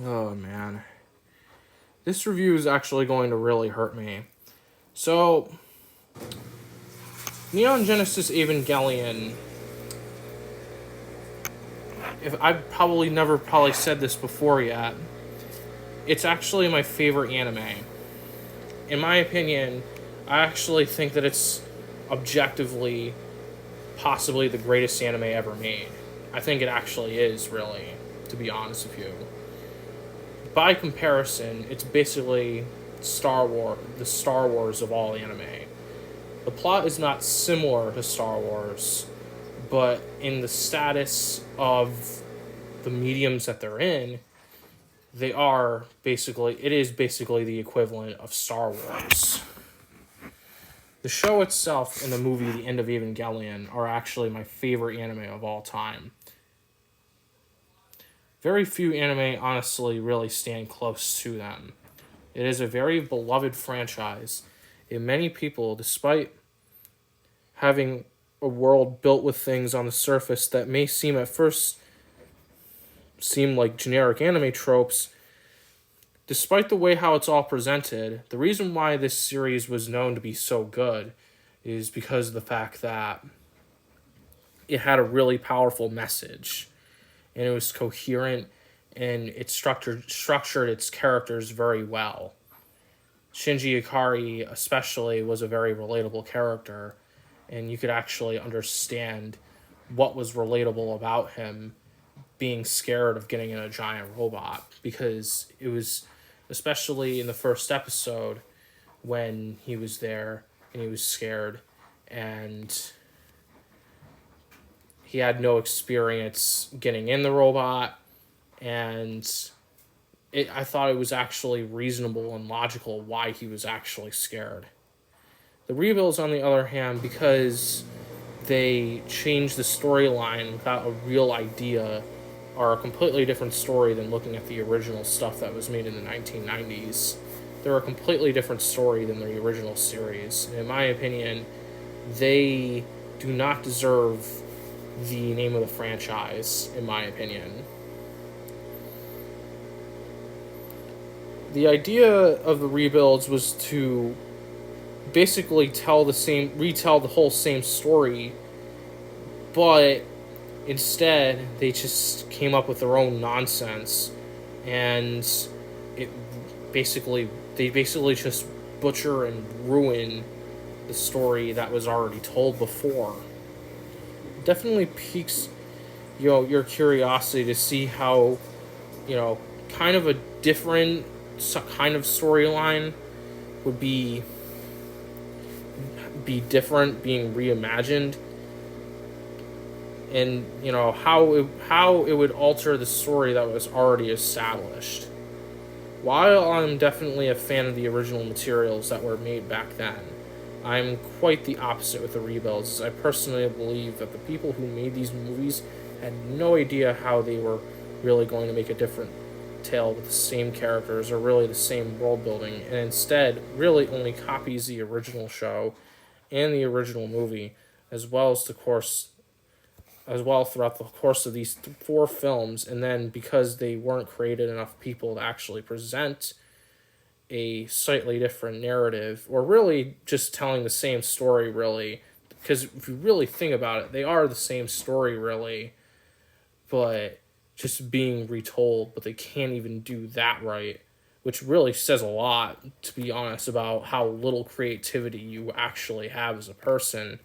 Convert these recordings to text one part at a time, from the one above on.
Oh, man. This review is actually going to really hurt me. So, Neon Genesis Evangelion, if I've probably never said this before yet, it's actually my favorite anime. In my opinion, I actually think that it's objectively possibly the greatest anime ever made. I think it actually is, really, to be honest with you. By comparison, it's basically the Star Wars of all anime. The plot is not similar to Star Wars, but in the status of the mediums that they're in, it is basically the equivalent of Star Wars. The show itself and the movie The End of Evangelion are actually my favorite anime of all time. Very few anime honestly really stand close to them. It is a very beloved franchise, and many people, despite having a world built with things on the surface that may at first seem like generic anime tropes, despite the way how it's all presented, the reason why this series was known to be so good is because of the fact that it had a really powerful message, and it was coherent, and it structured its characters very well. Shinji Ikari especially was a very relatable character, and you could actually understand what was relatable about him being scared of getting in a giant robot, because it was, especially in the first episode, when he was there and he was scared and he had no experience getting in the robot, and I thought it was actually reasonable and logical why he was actually scared. The Rebuilds, on the other hand, because they changed the storyline without a real idea, are a completely different story than looking at the original stuff that was made in the 1990s. They're a completely different story than the original series. And in my opinion, they do not deserve the name of the franchise, in my opinion. The idea of the Rebuilds was to basically retell the whole same story, but instead they just came up with their own nonsense, and they basically just butcher and ruin the story that was already told before. It definitely piques your curiosity to see how kind of a different kind of storyline would be different, being reimagined, and how it would alter the story that was already established. While I'm definitely a fan of the original materials that were made back then, I'm quite the opposite with the Rebuilds. I personally believe that the people who made these movies had no idea how they were really going to make a different tale with the same characters or really the same world building, and instead really only copies the original show and the original movie, as well throughout the course of these 4 films. And then, because they weren't created enough people to actually present a slightly different narrative, or really just telling the same story, really, because if you really think about it, they are the same story, really, but just being retold, but they can't even do that right, which really says a lot, to be honest, about how little creativity you actually have as a person.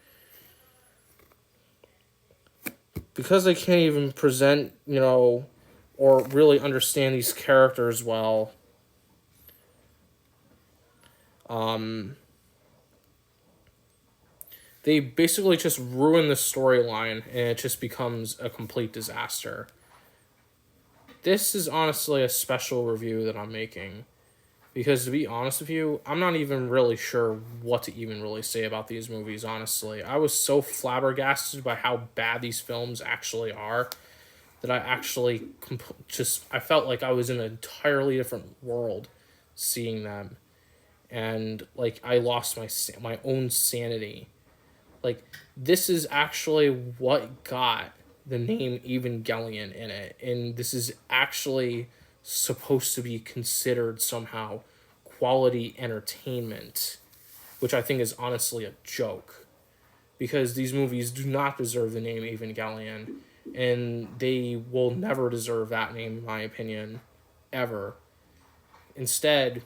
Because they can't even present, or really understand these characters well, they basically just ruin the storyline, and it just becomes a complete disaster. This is honestly a special review that I'm making, because to be honest with you, I'm not even really sure what to even really say about these movies, honestly. I was so flabbergasted by how bad these films actually are that I actually I felt like I was in an entirely different world seeing them. And I lost my own sanity. This is actually what got the name Evangelion in it, and this is actually supposed to be considered somehow quality entertainment, which I think is honestly a joke, because these movies do not deserve the name Evangelion, and they will never deserve that name, in my opinion, ever. Instead,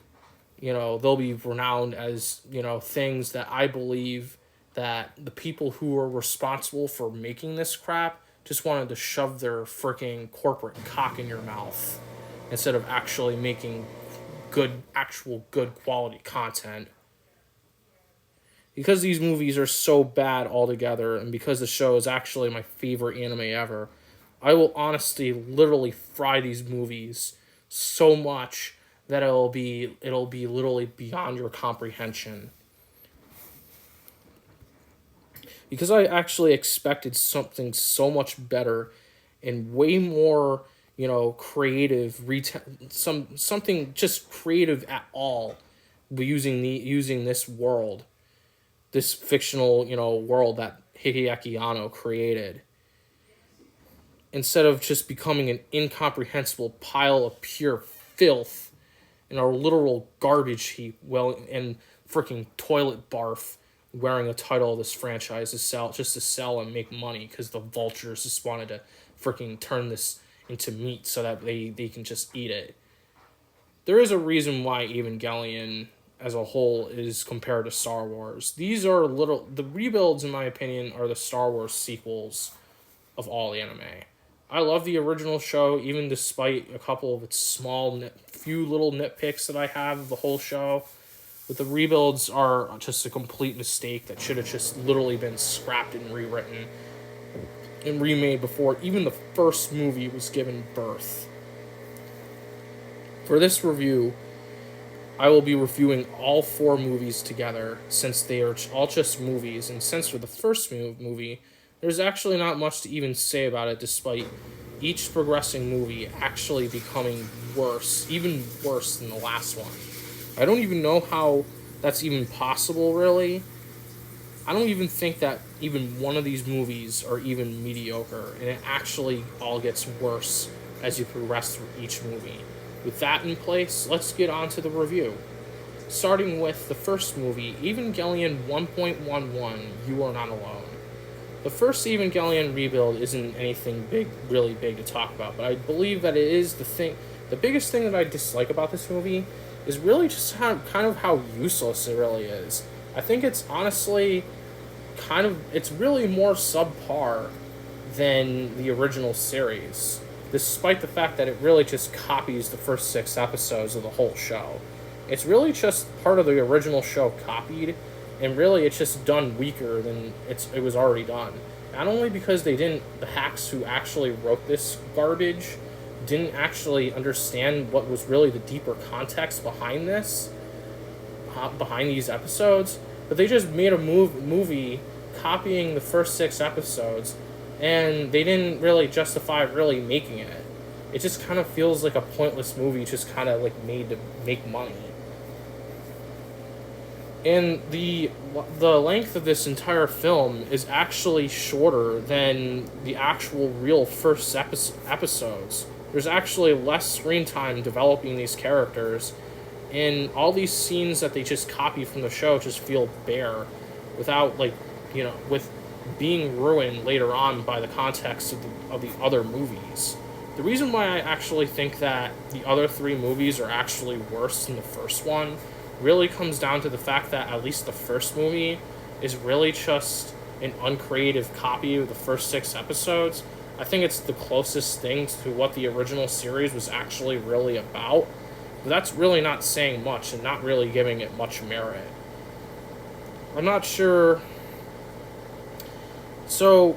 they'll be renowned as, things that I believe that the people who are responsible for making this crap just wanted to shove their freaking corporate cock in your mouth instead of actually making actual good quality content. Because these movies are so bad altogether, and because the show is actually my favorite anime ever, I will honestly literally fry these movies so much that it'll be literally beyond your comprehension. Because I actually expected something so much better and way more, creative something just creative at all, using this world, this fictional, world that Hideaki Anno created, instead of just becoming an incomprehensible pile of pure filth and a literal garbage heap, and freaking toilet barf, wearing the title of this franchise to sell and make money, because the vultures just wanted to freaking turn this into meat so that they can just eat it. There is a reason why Evangelion as a whole is compared to Star Wars. The rebuilds, in my opinion, are the Star Wars sequels of all anime. I love the original show, even despite a couple of its few little nitpicks that I have of the whole show. But the rebuilds are just a complete mistake that should have just literally been scrapped and rewritten and remade before even the first movie was given birth. For this review, I will be reviewing all 4 movies together, since they are all just movies, and since for the first movie, there's actually not much to even say about it, despite each progressing movie actually becoming even worse than the last one. I don't even know how that's even possible, really. I don't even think that even one of these movies are even mediocre, and it actually all gets worse as you progress through each movie. With that in place, let's get on to the review. Starting with the first movie, Evangelion 1.11, You Are Not Alone. The first Evangelion Rebuild isn't anything really big to talk about, but I believe that it is the biggest thing that I dislike about this movie is really just kind of how useless it really is. I think it's honestly it's really more subpar than the original series, despite the fact that it really just copies the first 6 episodes of the whole show. It's really just part of the original show copied, and really it's just done weaker than it was already done. Not only because the hacks who actually wrote this garbage didn't actually understand what was really the deeper context behind these episodes, but they just made a movie copying the first 6 episodes, and they didn't really justify really making it. It just kind of feels like a pointless movie, just kind of like made to make money. And the length of this entire film is actually shorter than the actual real first episodes. There's actually less screen time developing these characters, and all these scenes that they just copy from the show just feel bare, without with being ruined later on by the context of the other movies. The reason why I actually think that the other 3 movies are actually worse than the first one really comes down to the fact that at least the first movie is really just an uncreative copy of the first 6 episodes. I think it's the closest thing to what the original series was actually really about, but that's really not saying much and not really giving it much merit. I'm not sure. So,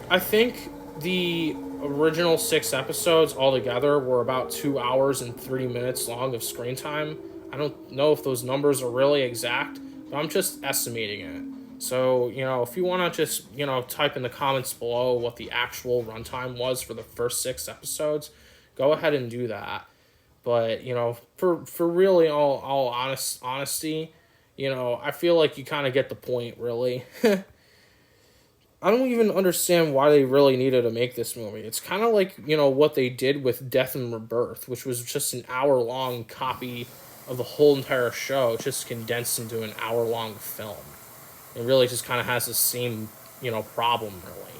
I think the original 6 episodes altogether were about 2 hours and 30 minutes long of screen time. I don't know if those numbers are really exact, but I'm just estimating it. So, if you want to just, type in the comments below what the actual runtime was for the first 6 episodes, go ahead and do that. But, for really all honesty, I feel like you kind of get the point, really. I don't even understand why they really needed to make this movie. It's kind of like, what they did with Death and Rebirth, which was just an hour-long copy of the whole entire show, just condensed into an hour-long film. It really just kind of has the same, problem, really.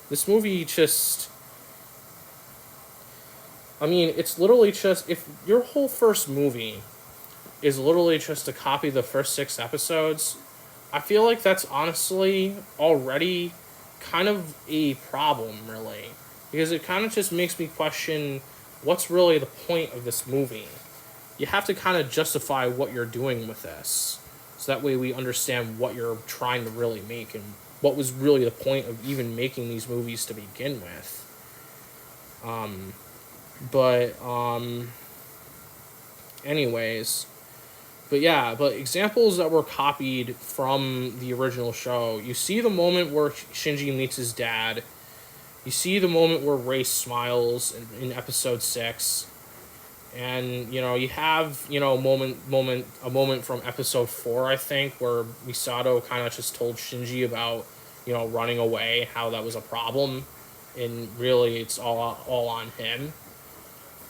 This movie just... I mean, it's literally just... If your whole first movie is literally just to copy the first 6 episodes, I feel like that's honestly already kind of a problem, really. Because it kind of just makes me question what's really the point of this movie. You have to kind of justify what you're doing with this. So that way we understand what you're trying to really make and what was really the point of even making these movies to begin with. Anyways... But examples that were copied from the original show. You see the moment where Shinji meets his dad. You see the moment where Rei smiles in episode 6. And, you have, a moment from episode 4, I think, where Misato kind of just told Shinji about, running away, how that was a problem. And really, it's all on him.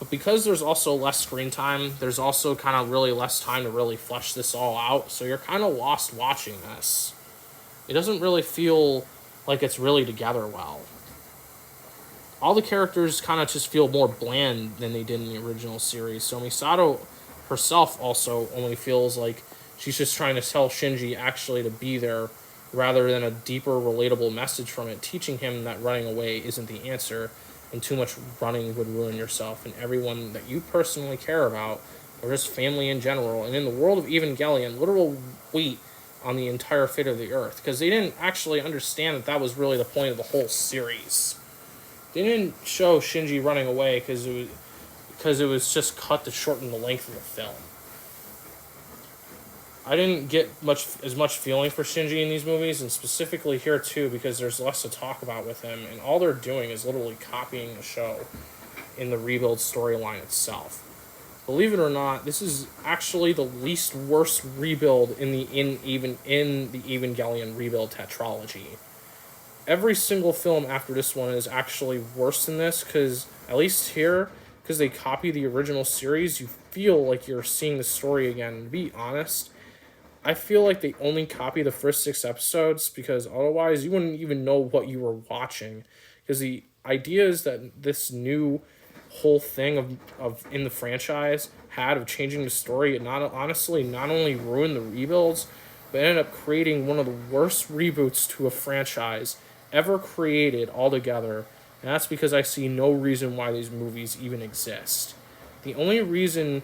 But because there's also less screen time, there's also kind of really less time to really flesh this all out. So you're kind of lost watching this. It doesn't really feel like it's really together well. All the characters kind of just feel more bland than they did in the original series. So Misato herself also only feels like she's just trying to tell Shinji actually to be there rather than a deeper, relatable message from it, teaching him that running away isn't the answer. And too much running would ruin yourself and everyone that you personally care about, or just family in general. And in the world of Evangelion, literal weight on the entire fate of the Earth. Because they didn't actually understand that was really the point of the whole series. They didn't show Shinji running away because it was just cut to shorten the length of the film. I didn't get as much feeling for Shinji in these movies, and specifically here too, because there's less to talk about with him, and all they're doing is literally copying the show in the Rebuild storyline itself. Believe it or not, this is actually the least worst rebuild in the Evangelion Rebuild Tetralogy. Every single film after this one is actually worse than this, because at least here, because they copy the original series, you feel like you're seeing the story again. And to be honest, I feel like they only copy the first 6 episodes because otherwise you wouldn't even know what you were watching. Because the idea is that this new whole thing of in the franchise had of changing the story, it not only ruined the rebuilds, but ended up creating one of the worst reboots to a franchise ever created altogether. And that's because I see no reason why these movies even exist. The only reason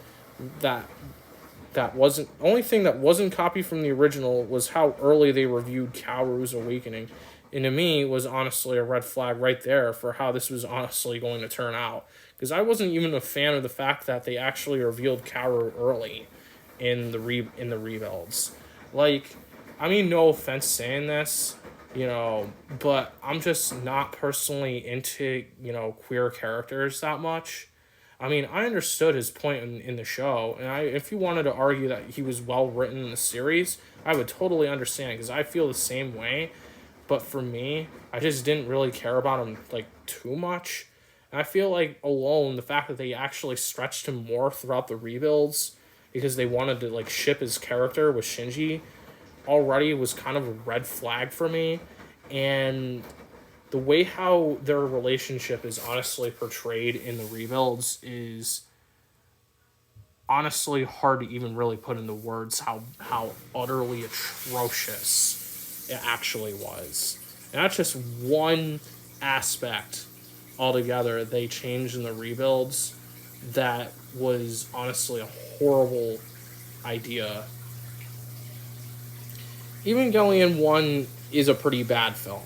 only thing that wasn't copied from the original was how early they reviewed Kaoru's awakening. And to me, was honestly a red flag right there for how this was honestly going to turn out. Because I wasn't even a fan of the fact that they actually revealed Kaoru early in the rebuilds. Like, I mean, no offense saying this, but I'm just not personally into, queer characters that much. I mean, I understood his point in the show, and if you wanted to argue that he was well written in the series, I would totally understand, because I feel the same way. But for me, I just didn't really care about him, too much. And I feel like, alone, the fact that they actually stretched him more throughout the rebuilds, because they wanted to, ship his character with Shinji, already was kind of a red flag for me. And the way how their relationship is honestly portrayed in the rebuilds is honestly hard to even really put into words how utterly atrocious it actually was. And that's just one aspect altogether they changed in the rebuilds that was honestly a horrible idea. Evangelion 1 is a pretty bad film.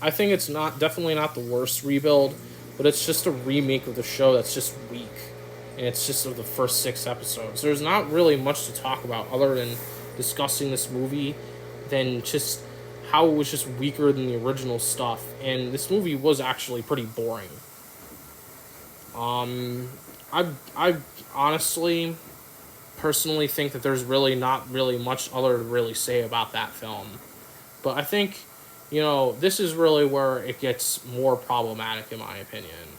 I think it's definitely not the worst rebuild, but it's just a remake of the show that's just weak. And it's just of the first 6 episodes. There's not really much to talk about other than discussing this movie than just how it was just weaker than the original stuff. And this movie was actually pretty boring. I honestly, personally think that there's really not really much other to really say about that film. But I think, this is really where it gets more problematic, in my opinion,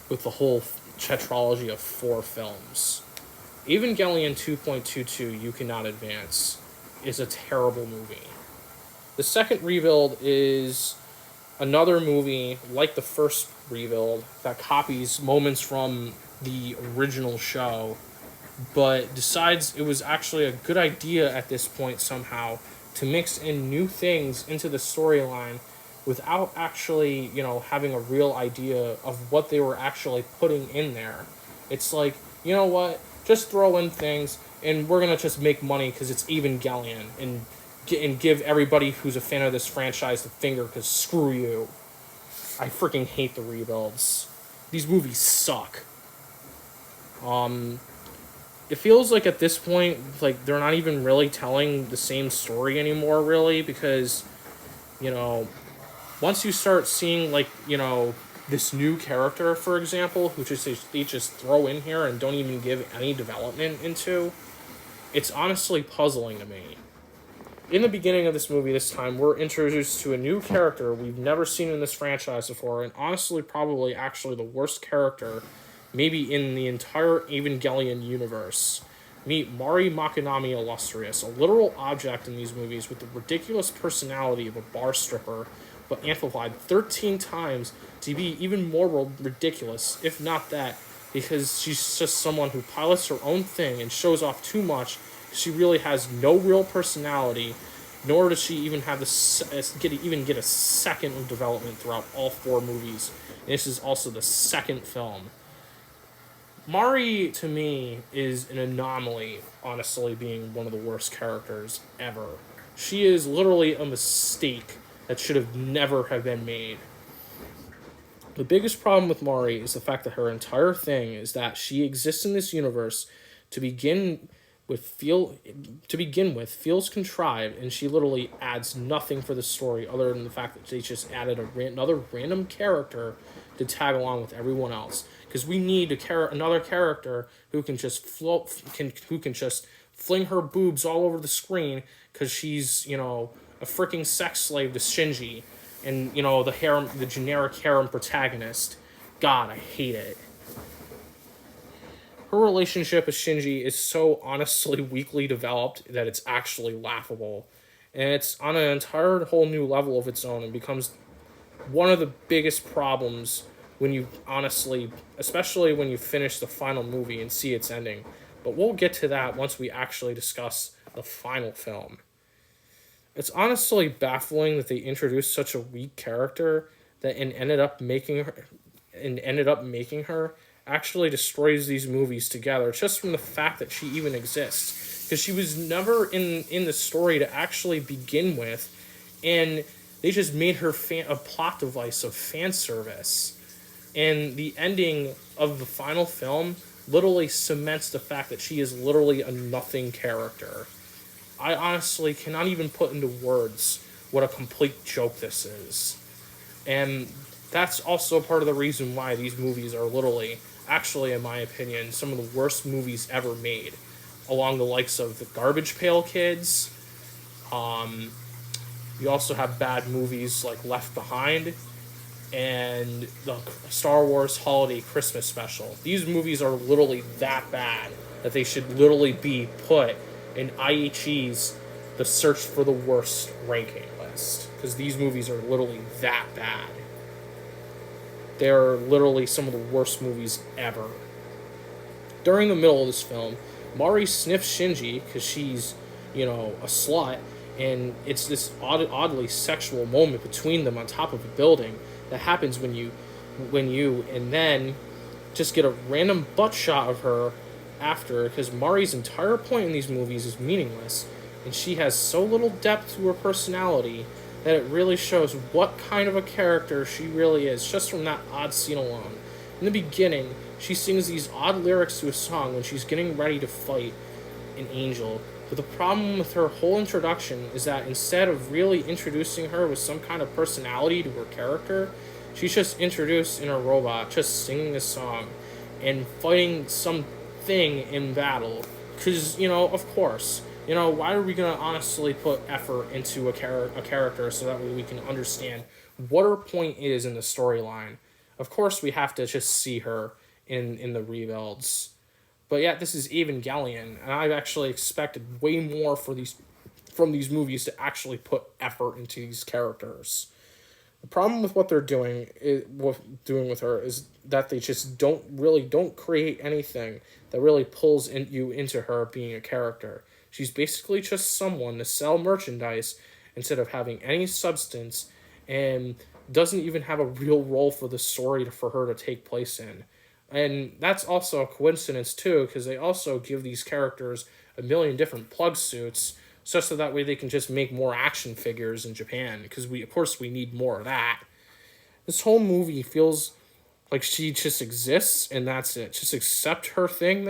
with the whole tetralogy of 4 films. Evangelion 2.22, You Cannot Advance, is a terrible movie. The second rebuild is another movie, like the first rebuild, that copies moments from the original show, but decides it was actually a good idea at this point somehow to mix in new things into the storyline without actually, having a real idea of what they were actually putting in there. It's like, you know what? Just throw in things, and we're gonna just make money because it's Evangelion, and give everybody who's a fan of this franchise the finger because screw you. I freaking hate the rebuilds. These movies suck. It feels like at this point, like they're not even really telling the same story anymore, really, because, once you start seeing, like, this new character, for example, who they just throw in here and don't even give any development into, it's honestly puzzling to me. In the beginning of this movie this time, we're introduced to a new character we've never seen in this franchise before, and honestly probably actually the worst character maybe in the entire Evangelion universe. Meet Mari Makanami Illustrious, a literal object in these movies with the ridiculous personality of a bar stripper, but amplified 13 times to be even more ridiculous, if not that, because she's just someone who pilots her own thing and shows off too much. She really has no real personality, nor does she even have get a second of development throughout all 4 movies. And this is also the second film. Mari, to me, is an anomaly, honestly, being one of the worst characters ever. She is literally a mistake that should have never have been made. The biggest problem with Mari is the fact that her entire thing is that she exists in this universe to begin with feels contrived, and she literally adds nothing for the story other than the fact that they just added another random character to tag along with everyone else. Because we need another character who can just who can just fling her boobs all over the screen because she's a freaking sex slave to Shinji, and the generic harem protagonist. God, I hate it. Her relationship with Shinji is so honestly weakly developed that it's actually laughable. And it's on an entire whole new level of its own and becomes one of the biggest problems when you especially when you finish the final movie and see its ending. But we'll get to that once we actually discuss the final film. It's honestly baffling that they introduced such a weak character that ended up making her actually destroys these movies together just from the fact that she even exists, because she was never in the story to actually begin with, and they just made her a plot device of fan service. And the ending of the final film literally cements the fact that she is literally a nothing character. I honestly cannot even put into words what a complete joke this is. And that's also part of the reason why these movies are literally, actually, in my opinion, some of the worst movies ever made, along the likes of the Garbage Pail Kids. You also have bad movies like Left Behind and the Star Wars Holiday Christmas Special. These movies are literally that bad that they should literally be put in IHE's The Search for the Worst ranking list, because these movies are literally that bad. They're literally some of the worst movies ever. During the middle of this film, Mari sniffs Shinji because she's, a slut, and it's this oddly sexual moment between them on top of a building that happens when you and then just get a random butt shot of her after, because Mari's entire point in these movies is meaningless, and she has so little depth to her personality that it really shows what kind of a character she really is, just from that odd scene alone. In the beginning, she sings these odd lyrics to a song when she's getting ready to fight an angel, but the problem with her whole introduction is that instead of really introducing her with some kind of personality to her character, she's just introduced in a robot, just singing a song, and fighting something in battle. Because, of course, why are we going to honestly put effort into a character so that way we can understand what her point is in the storyline? Of course, we have to just see her in the rebuilds. But yeah, this is Evangelion, and I actually expected way more from these movies to actually put effort into these characters. The problem with what they're doing with her is that they just don't create anything that really pulls you into her being a character. She's basically just someone to sell merchandise instead of having any substance, and doesn't even have a real role for the story for her to take place in. And that's also a coincidence too, because they also give these characters a million different plug suits, such that way they can just make more action figures in Japan, because we need more of that. This whole movie feels like she just exists and that's it. Just accept her thing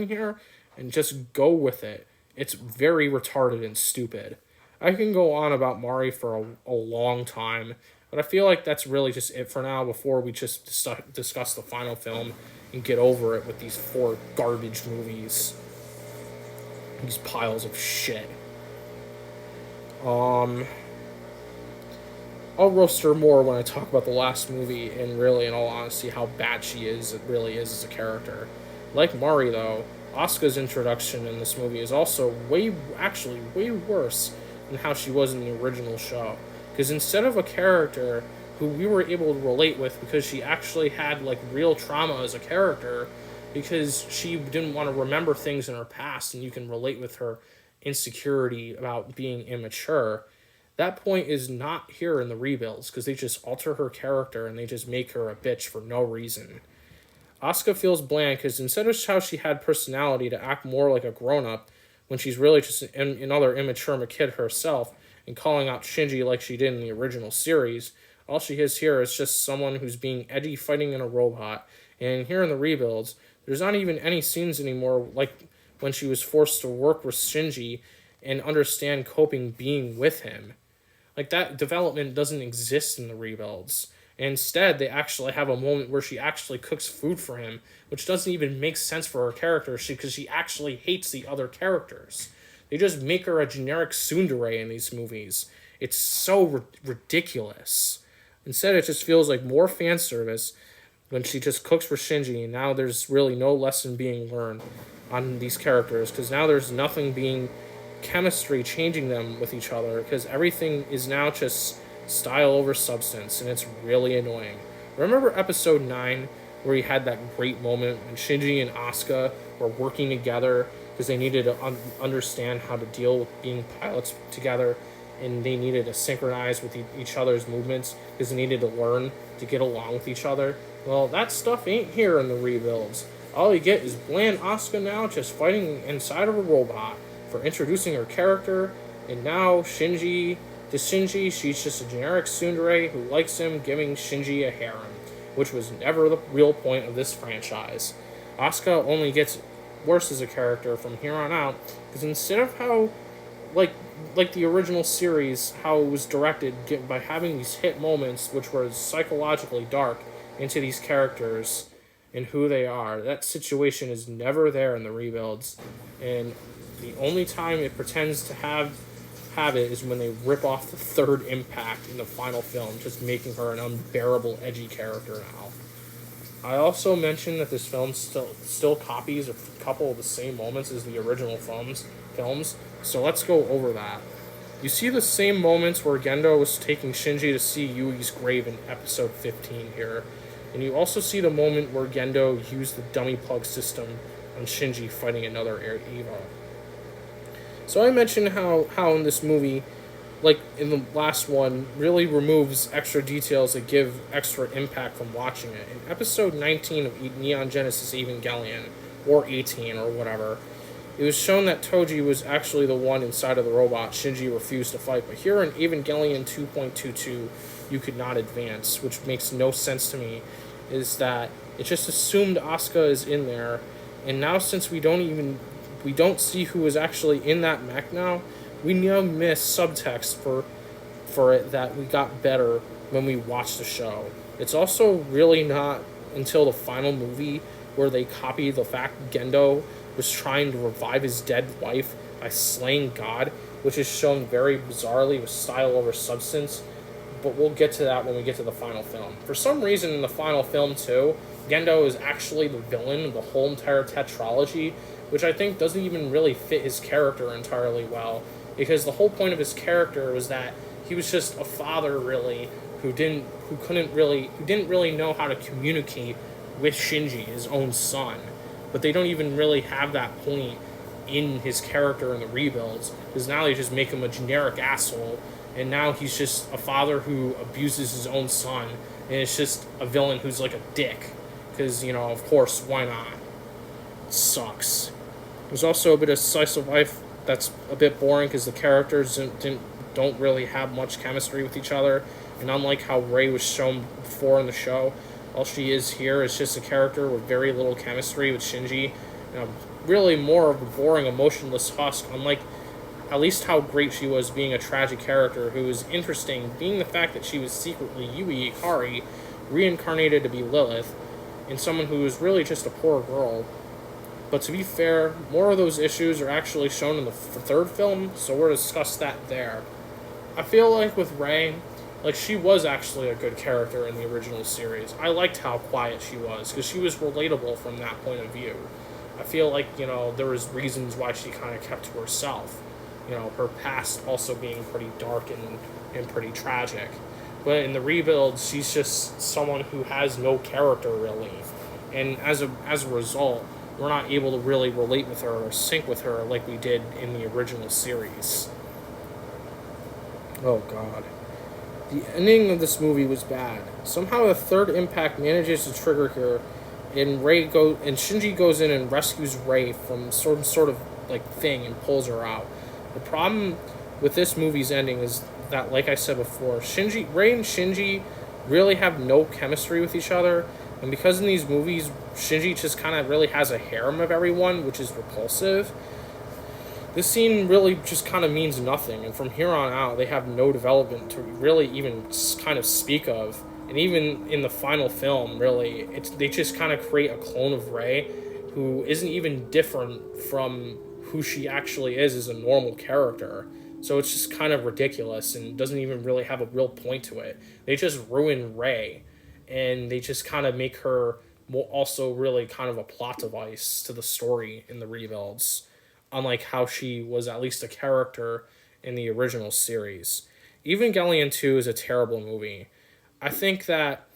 here and just go with it. It's very retarded and stupid. I can go on about Mari for a long time, but I feel like that's really just it for now before we just discuss the final film and get over it with these 4 garbage movies. These piles of shit. I'll roast her more when I talk about the last movie and really, in all honesty, how bad she really is as a character. Like Mari, though, Asuka's introduction in this movie is also way worse than how she was in the original show. Because instead of a character who we were able to relate with because she actually had, real trauma as a character, because she didn't want to remember things in her past and you can relate with her insecurity about being immature, that point is not here in the rebuilds, because they just alter her character and they just make her a bitch for no reason. Asuka feels bland because instead of how she had personality to act more like a grown-up when she's really just another immature kid herself and calling out Shinji like she did in the original series, all she is here is just someone who's being edgy fighting in a robot. And here in the rebuilds, there's not even any scenes anymore like when she was forced to work with Shinji and understand coping being with him. That development doesn't exist in the rebuilds. Instead, they actually have a moment where she actually cooks food for him, which doesn't even make sense for her character because she actually hates the other characters. They just make her a generic tsundere in these movies. It's so ridiculous. Instead, it just feels like more fan service when she just cooks for Shinji, and now there's really no lesson being learned on these characters, because now there's nothing being chemistry changing them with each other, because everything is now just style over substance, and it's really annoying. Remember episode 9 where you had that great moment when Shinji and Asuka were working together because they needed to understand how to deal with being pilots together, and they needed to synchronize with each other's movements because they needed to learn to get along with each other? Well, that stuff ain't here in the rebuilds. All you get is bland Asuka now just fighting inside of a robot for introducing her character, and now Shinji, she's just a generic tsundere who likes him, giving Shinji a harem, which was never the real point of this franchise. Asuka only gets worse as a character from here on out, because instead of how, like the original series, how it was directed by having these hit moments which were psychologically dark into these characters and who they are, that situation is never there in the rebuilds, and the only time it pretends to have it is when they rip off the third impact in the final film, just making her an unbearable edgy character now. I also mentioned that this film still copies a couple of the same moments as the original films, so let's go over that. You see the same moments where Gendo was taking Shinji to see Yui's grave in episode 15 here, and you also see the moment where Gendo used the dummy plug system on Shinji fighting another Eva. So I mentioned how in this movie, like in the last one, really removes extra details that give extra impact from watching it. In episode 19 of Neon Genesis Evangelion, or 18 or whatever, it was shown that Toji was actually the one inside of the robot Shinji refused to fight. But here in Evangelion 2.22, you could not advance, which makes no sense to me, is that it just assumed Asuka is in there, and now since we don't see who is actually in that mech now, we now miss subtext for it that we got better when we watched the show. It's also really not until the final movie where they copy the fact Gendo was trying to revive his dead wife by slaying God, which is shown very bizarrely with style over substance. But we'll get to that when we get to the final film. For some reason, in the final film too, Gendo is actually the villain of the whole entire tetralogy, which I think doesn't even really fit his character entirely well, because the whole point of his character was that he was just a father, really, who didn't really know how to communicate with Shinji, his own son. But they don't even really have that point in his character in the rebuilds, because now they just make him a generic asshole, and now he's just a father who abuses his own son, and it's just a villain who's like a dick, because, of course, why not? It sucks. There's also a bit of slice of life that's a bit boring, because the characters don't really have much chemistry with each other, and unlike how Rei was shown before in the show, all she is here is just a character with very little chemistry with Shinji, really more of a boring, emotionless husk, unlike at least how great she was being a tragic character who was interesting, being the fact that she was secretly Yui Ikari, reincarnated to be Lilith, and someone who was really just a poor girl. But to be fair, more of those issues are actually shown in the third film, so we'll discuss that there. I feel like with Rei, she was actually a good character in the original series. I liked how quiet she was, because she was relatable from that point of view. I feel like, there was reasons why she kind of kept to herself. Her past also being pretty dark and pretty tragic. But in the rebuilds, she's just someone who has no character, really. And as a result, we're not able to really relate with her or sync with her like we did in the original series. Oh, God. The ending of this movie was bad. Somehow the third impact manages to trigger her, and Shinji goes in and rescues Rei from some sort of thing and pulls her out. The problem with this movie's ending is that, like I said before, Rei and Shinji really have no chemistry with each other, and because in these movies, Shinji just kind of really has a harem of everyone, which is repulsive, this scene really just kind of means nothing, and from here on out, they have no development to really even kind of speak of, and even in the final film, really, they just kind of create a clone of Rei who isn't even different from who she actually is as a normal character. So it's just kind of ridiculous and doesn't even really have a real point to it. They just ruin Rei, and they just kind of make her also really kind of a plot device to the story in the rebuilds, unlike how she was at least a character in the original series. Evangelion 2 is a terrible movie. I think that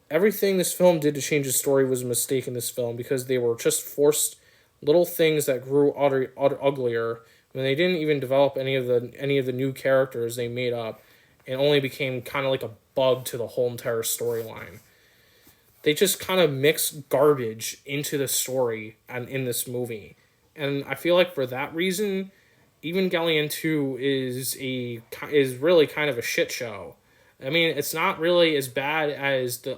everything this film did to change the story was a mistake in this film, because they were just forced little things that grew uglier when they didn't even develop any of the new characters they made up, and only became kind of like a bug to the whole entire storyline. They just kind of mix garbage into the story and in this movie, and I feel like for that reason, Evangelion 2 is really kind of a shit show. I mean, it's not really as bad as the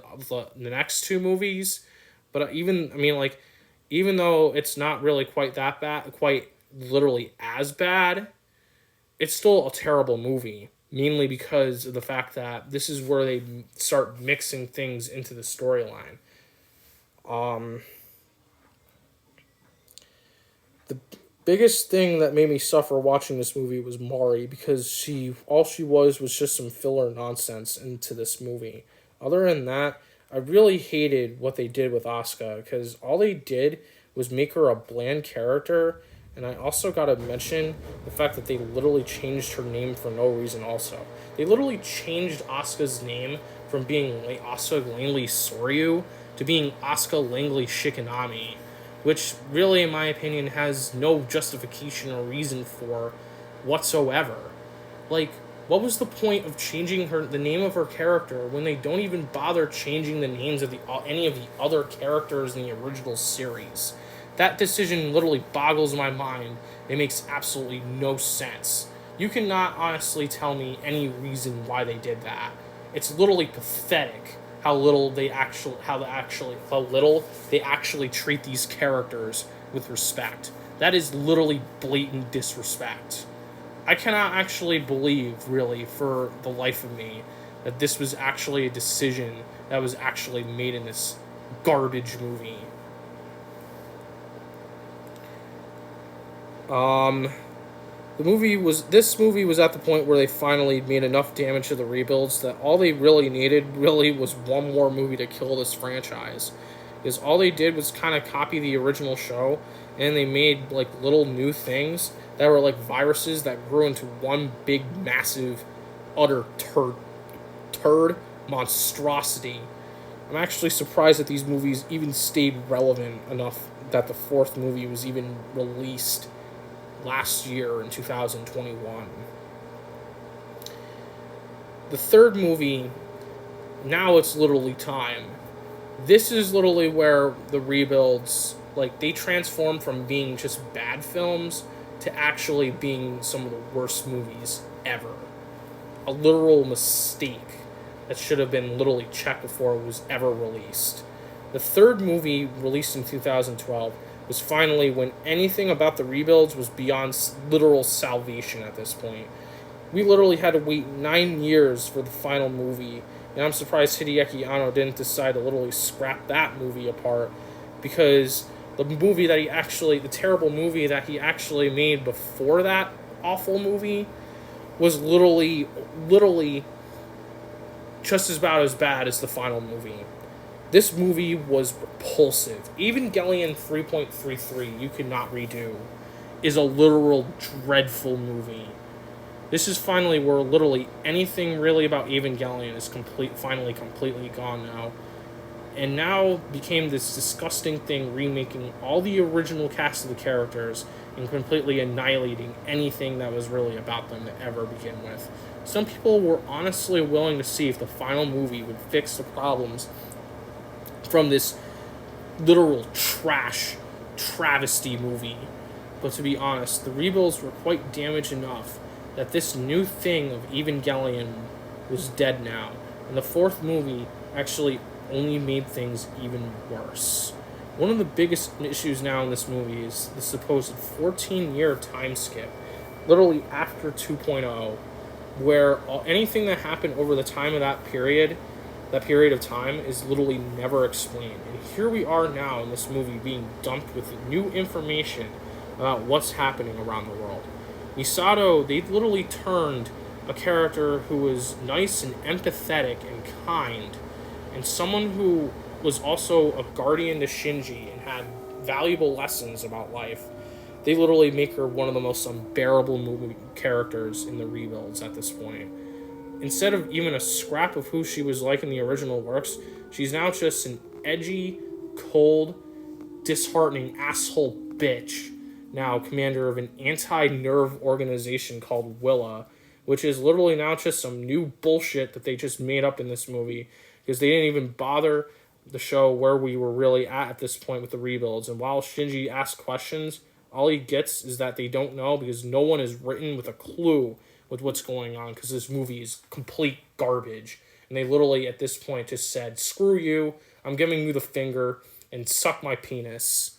next two movies, but even though it's not really quite that bad, quite literally as bad, it's still a terrible movie, mainly because of the fact that this is where they start mixing things into the storyline. The biggest thing that made me suffer watching this movie was Mari, because all she was just some filler nonsense into this movie. Other than that, I really hated what they did with Asuka, because all they did was make her a bland character, and I also gotta mention the fact that they literally changed her name for no reason also. They literally changed Asuka's name from being Asuka Langley Soryu to being Asuka Langley Shikinami, which really, in my opinion, has no justification or reason for whatsoever. What was the point of changing the name of her character when they don't even bother changing the names of any of the other characters in the original series? That decision literally boggles my mind. It makes absolutely no sense. You cannot honestly tell me any reason why they did that. It's literally pathetic how little they actually treat these characters with respect. That is literally blatant disrespect. I cannot actually believe, really, for the life of me, that this was actually a decision that was actually made in this garbage movie. This movie was at the point where they finally made enough damage to the rebuilds that all they really needed really was one more movie to kill this franchise. Because all they did was kind of copy the original show, and they made like little new things that were like viruses that grew into one big, massive, utter turd monstrosity. I'm actually surprised that these movies even stayed relevant enough that the fourth movie was even released last year in 2021. The third movie, now it's literally time. This is literally where the rebuilds, like, they transform from being just bad films to actually being some of the worst movies ever. A literal mistake that should have been literally checked before it was ever released. The third movie, released in 2012, was finally when anything about the rebuilds was beyond literal salvation at this point. We literally had to wait 9 years for the final movie, and I'm surprised Hideaki Anno didn't decide to literally scrap that movie apart, because the terrible movie that he actually made before that awful movie was literally just about as bad as the final movie. This movie was repulsive. Evangelion 3.33, you could not redo, is a literal dreadful movie. This is finally where literally anything really about Evangelion is finally completely gone now. And now became this disgusting thing, remaking all the original cast of the characters and completely annihilating anything that was really about them to ever begin with. Some people were honestly willing to see if the final movie would fix the problems from this literal travesty movie. But to be honest, the rebuilds were quite damaged enough that this new thing of Evangelion was dead now. And the fourth movie actually only made things even worse. One of the biggest issues now in this movie is the supposed 14-year time skip, literally after 2.0, where anything that happened over the time of that period of time is literally never explained. And here we are now in this movie being dumped with new information about what's happening around the world. Misato, they literally turned a character who was nice and empathetic and kind, and someone who was also a guardian to Shinji and had valuable lessons about life. They literally make her one of the most unbearable movie characters in the rebuilds at this point. Instead of even a scrap of who she was like in the original works, she's now just an edgy, cold, disheartening asshole bitch, now commander of an anti-nerve organization called Willa, which is literally now just some new bullshit that they just made up in this movie, because they didn't even bother to show where we were really at this point with the rebuilds. And while Shinji asks questions, all he gets is that they don't know, because no one is written with a clue with what's going on, because this movie is complete garbage. And they literally, at this point, just said, screw you, I'm giving you the finger, and suck my penis.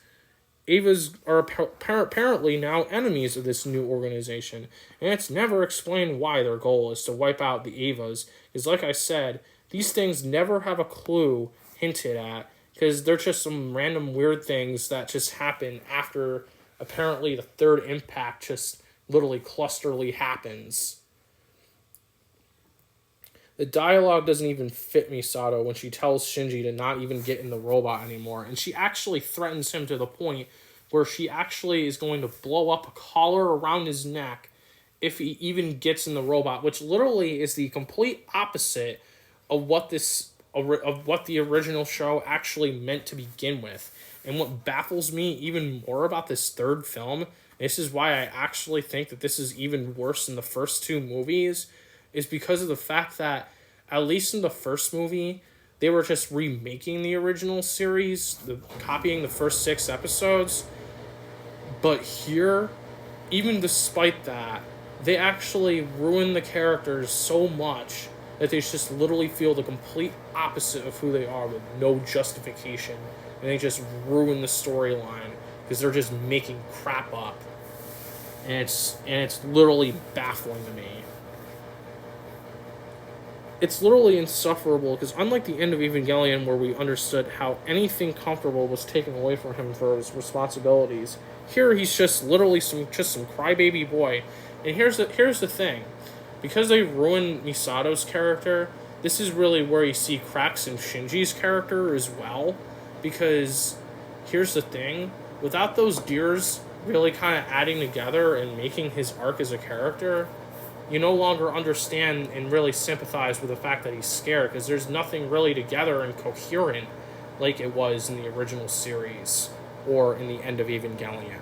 Evas are apparently now enemies of this new organization, and it's never explained why their goal is to wipe out the Evas, because like I said, these things never have a clue hinted at, because they're just some random weird things that just happen after apparently the third impact just literally clusterly happens. The dialogue doesn't even fit Misato when she tells Shinji to not even get in the robot anymore, and she actually threatens him to the point where she actually is going to blow up a collar around his neck if he even gets in the robot, which literally is the complete opposite of what the original show actually meant to begin with. And what baffles me even more about this third film, this is why I actually think that this is even worse than the first two movies, is because of the fact that, at least in the first movie, they were just remaking the original series, copying the first 6 episodes. But here, even despite that, they actually ruin the characters so much that they just literally feel the complete opposite of who they are with no justification. And they just ruin the storyline because they're just making crap up. And it's literally baffling to me. It's literally insufferable, because unlike the end of Evangelion, where we understood how anything comfortable was taken away from him for his responsibilities, here he's just literally some crybaby boy And here's the thing. Because they ruined Misato's character, this is really where you see cracks in Shinji's character as well. Because here's the thing. Without those gears really kind of adding together and making his arc as a character, you no longer understand and really sympathize with the fact that he's scared, because there's nothing really together and coherent like it was in the original series or in the End of Evangelion.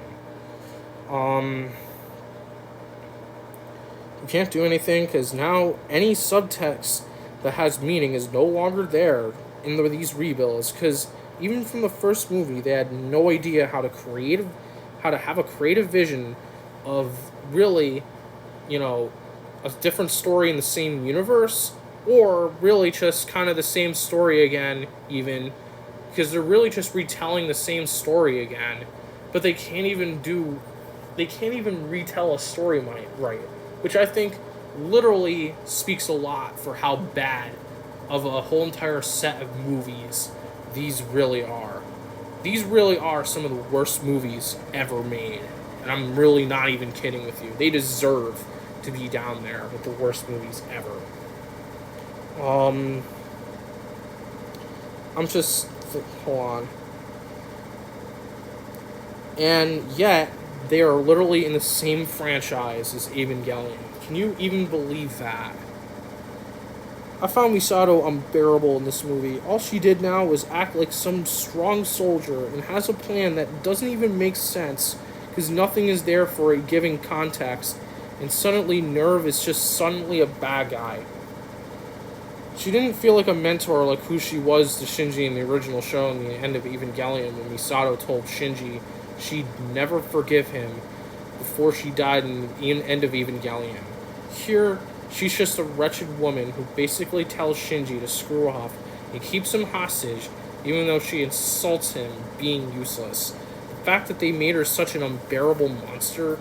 You can't do anything because now any subtext that has meaning is no longer there in these rebuilds, because even from the first movie they had no idea how to have a creative vision of really, a different story in the same universe, or really just kind of the same story again, even because they're really just retelling the same story again, but they can't even retell a story right, which I think literally speaks a lot for how bad of a whole entire set of movies these really are. These really are some of the worst movies ever made, and I'm really not even kidding with you. They deserve to be down there with the worst movies ever. I'm just... Hold on. And yet, they are literally in the same franchise as Evangelion. Can you even believe that? I found Misato unbearable in this movie. All she did now was act like some strong soldier and has a plan that doesn't even make sense because nothing is there for a given context, and suddenly Nerve is just suddenly a bad guy. She didn't feel like a mentor like who she was to Shinji in the original show in the End of Evangelion, when Misato told Shinji she'd never forgive him before she died in the End of Evangelion. Here, she's just a wretched woman who basically tells Shinji to screw off and keeps him hostage, even though she insults him being useless. The fact that they made her such an unbearable monster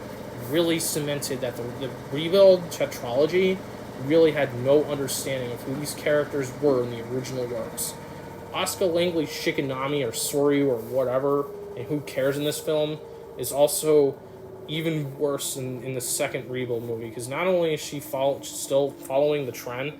really cemented that the Rebuild Tetralogy really had no understanding of who these characters were in the original works. Asuka Langley's Shikinami or Soryu or whatever, and who cares in this film, is also even worse in the second Rebuild movie, because not only is she still following the trend,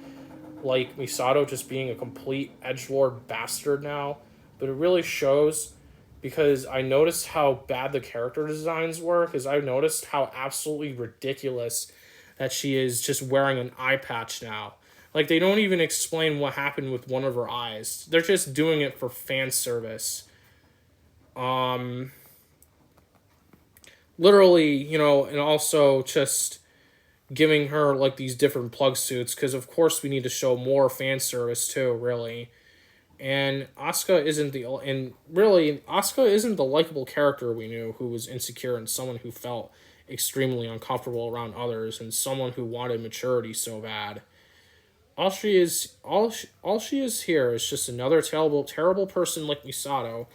like Misato just being a complete edgelord bastard now, but it really shows, because I noticed how bad the character designs were, because I noticed how absolutely ridiculous that she is just wearing an eye patch now. Like, they don't even explain what happened with one of her eyes. They're just doing it for fan service. Literally, and also just giving her, like, these different plug suits, because of course we need to show more fan service too, really. And Asuka isn't the likable character we knew, who was insecure and someone who felt extremely uncomfortable around others and someone who wanted maturity so bad. All she is here is just another terrible person like Misato,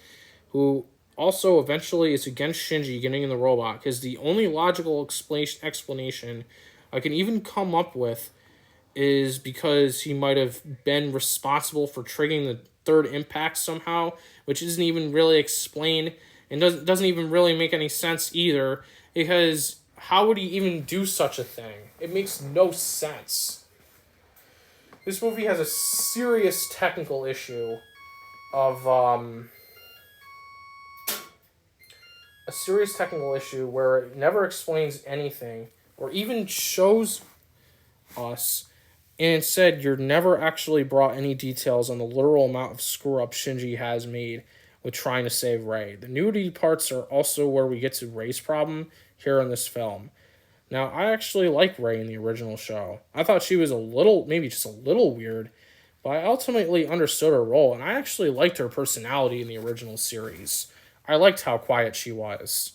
who also eventually is against Shinji getting in the robot, because the only logical explanation I can even come up with is because he might have been responsible for triggering the third impact somehow, which isn't even really explained and doesn't even really make any sense either, because how would he even do such a thing? It makes no sense. This movie has a serious technical issue of where it never explains anything or even shows us, and instead you're never actually brought any details on the literal amount of screw-up Shinji has made with trying to save Rei. The nudity parts are also where we get to Rei's problem here in this film. Now, I actually like Rei in the original show. I thought she was maybe just a little weird, but I ultimately understood her role, and I actually liked her personality in the original series. I liked how quiet she was.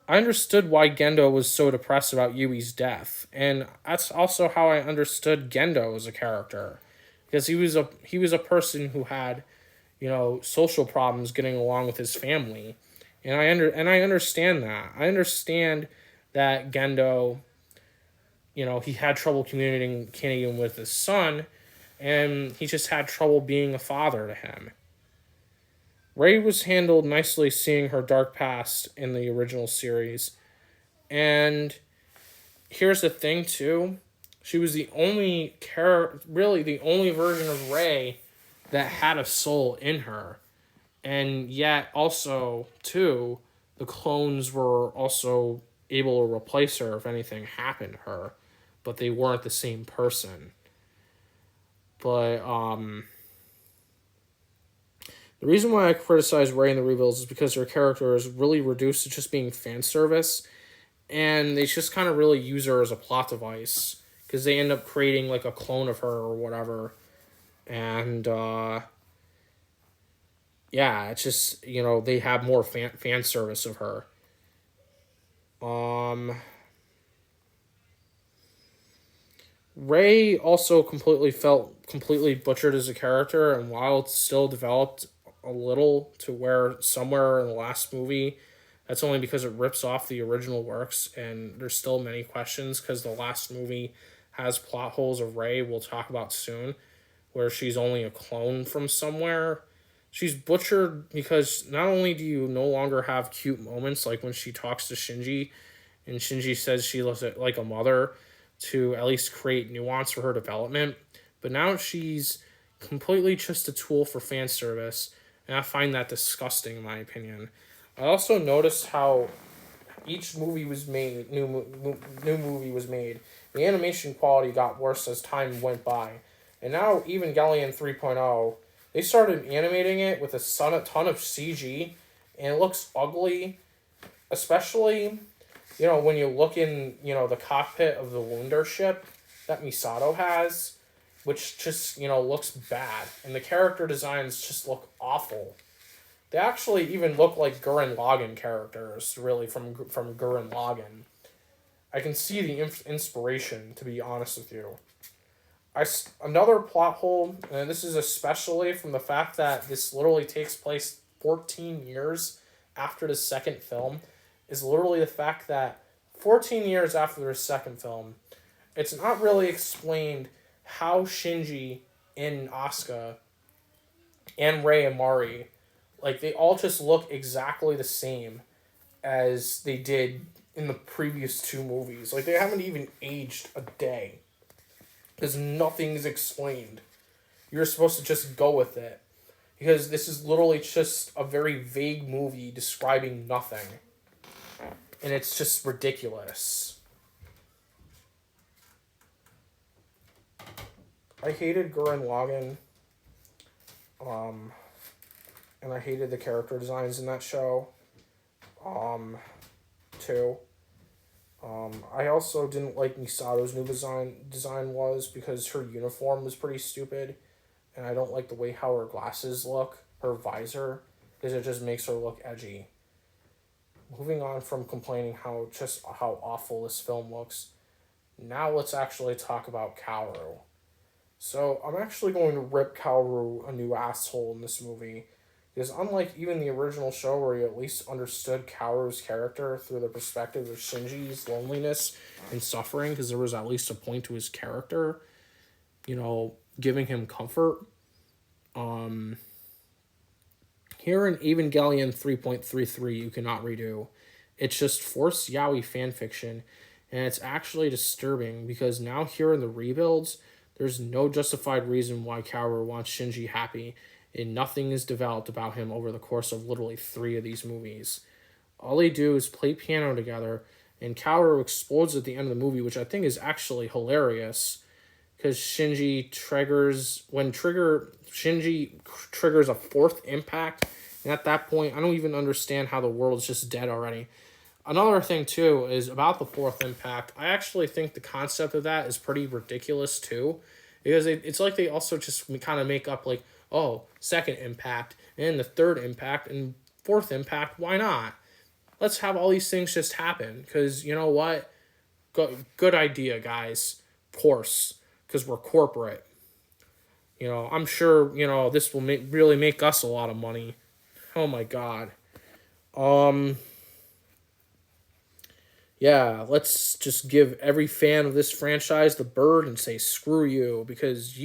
I understood why Gendo was so depressed about Yui's death, and that's also how I understood Gendo as a character, because he was a person who had, social problems getting along with his family, and I understand that. I understand that Gendo, he had trouble communicating with his son, and he just had trouble being a father to him. Rei was handled nicely, seeing her dark past in the original series, and here's the thing too. She was the only really the only version of Rey that had a soul in her. And yet also too, the clones were also able to replace her if anything happened to her, but they weren't the same person. But the reason why I criticize Rey in the rebuilds is because her character is really reduced to just being fan service, and they just kind of really use her as a plot device because they end up creating like a clone of her or whatever, and yeah, it's just, they have more fan service of her. Rey also felt completely butchered as a character, and while it's still developed a little to where somewhere in the last movie, that's only because it rips off the original works, and there's still many questions because the last movie has plot holes of Rey we'll talk about soon, where she's only a clone from somewhere. She's butchered because not only do you no longer have cute moments like when she talks to Shinji, and Shinji says she looks like a mother to at least create nuance for her development, but now she's completely just a tool for fan service, and I find that disgusting in my opinion. I also noticed how each movie was made, new movie was made, the animation quality got worse as time went by. And now Evangelion 3.0, they started animating it with a ton of CG, and it looks ugly, especially, when you look in, the cockpit of the Lunar ship that Misato has, which just, looks bad. And the character designs just look awful. They actually even look like Gurren Lagann characters, really, from Gurren Lagann. I can see the inspiration, to be honest with you. Another plot hole, and this is especially from the fact that this literally takes place 14 years after the second film, is literally the fact that 14 years after the second film, it's not really explained how Shinji and Asuka and Rei and Mari, like, they all just look exactly the same as they did in the previous two movies. Like, they haven't even aged a day. Because nothing is explained. You're supposed to just go with it. Because this is literally just a very vague movie describing nothing. And it's just ridiculous. I hated Gurren Lagann. And I hated the character designs in that show. Too. I also didn't like Misato's new design was because her uniform was pretty stupid, and I don't like the way how her glasses look, her visor, because it just makes her look edgy. Moving on from complaining how awful this film looks, now let's actually talk about Kaoru. So I'm actually going to rip Kaoru a new asshole in this movie. Because unlike even the original show where you at least understood Kaoru's character through the perspective of Shinji's loneliness and suffering, because there was at least a point to his character, giving him comfort. Here in Evangelion 3.33, you cannot redo. It's just forced yaoi fanfiction, and it's actually disturbing because now here in the rebuilds, there's no justified reason why Kaoru wants Shinji happy, and nothing is developed about him over the course of literally 3 of these movies. All they do is play piano together, and Kaoru explodes at the end of the movie, which I think is actually hilarious, because Shinji triggers a 4th impact, and at that point, I don't even understand how the world's just dead already. Another thing, too, is about the 4th impact. I actually think the concept of that is pretty ridiculous, too, because it's like they also just kind of make up, like, oh, 2nd impact, and the 3rd impact, and 4th impact, why not? Let's have all these things just happen, because you know what? Good idea, guys. Of course, because we're corporate. I'm sure, this will really make us a lot of money. Oh my god. Yeah, let's just give every fan of this franchise the bird and say screw you, because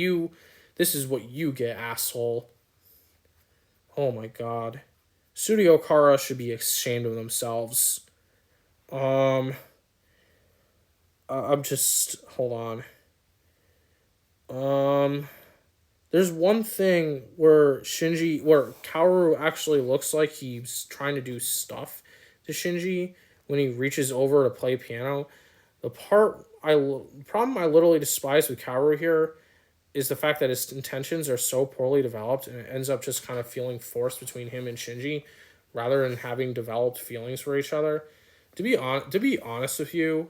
this is what you get, asshole. Oh my god. Studio Kara should be ashamed of themselves. I'm just hold on. There's one thing where Kaoru actually looks like he's trying to do stuff to Shinji when he reaches over to play piano. The problem I literally despise with Kaoru here is the fact that his intentions are so poorly developed, and it ends up just kind of feeling forced between him and Shinji rather than having developed feelings for each other. To be honest with you,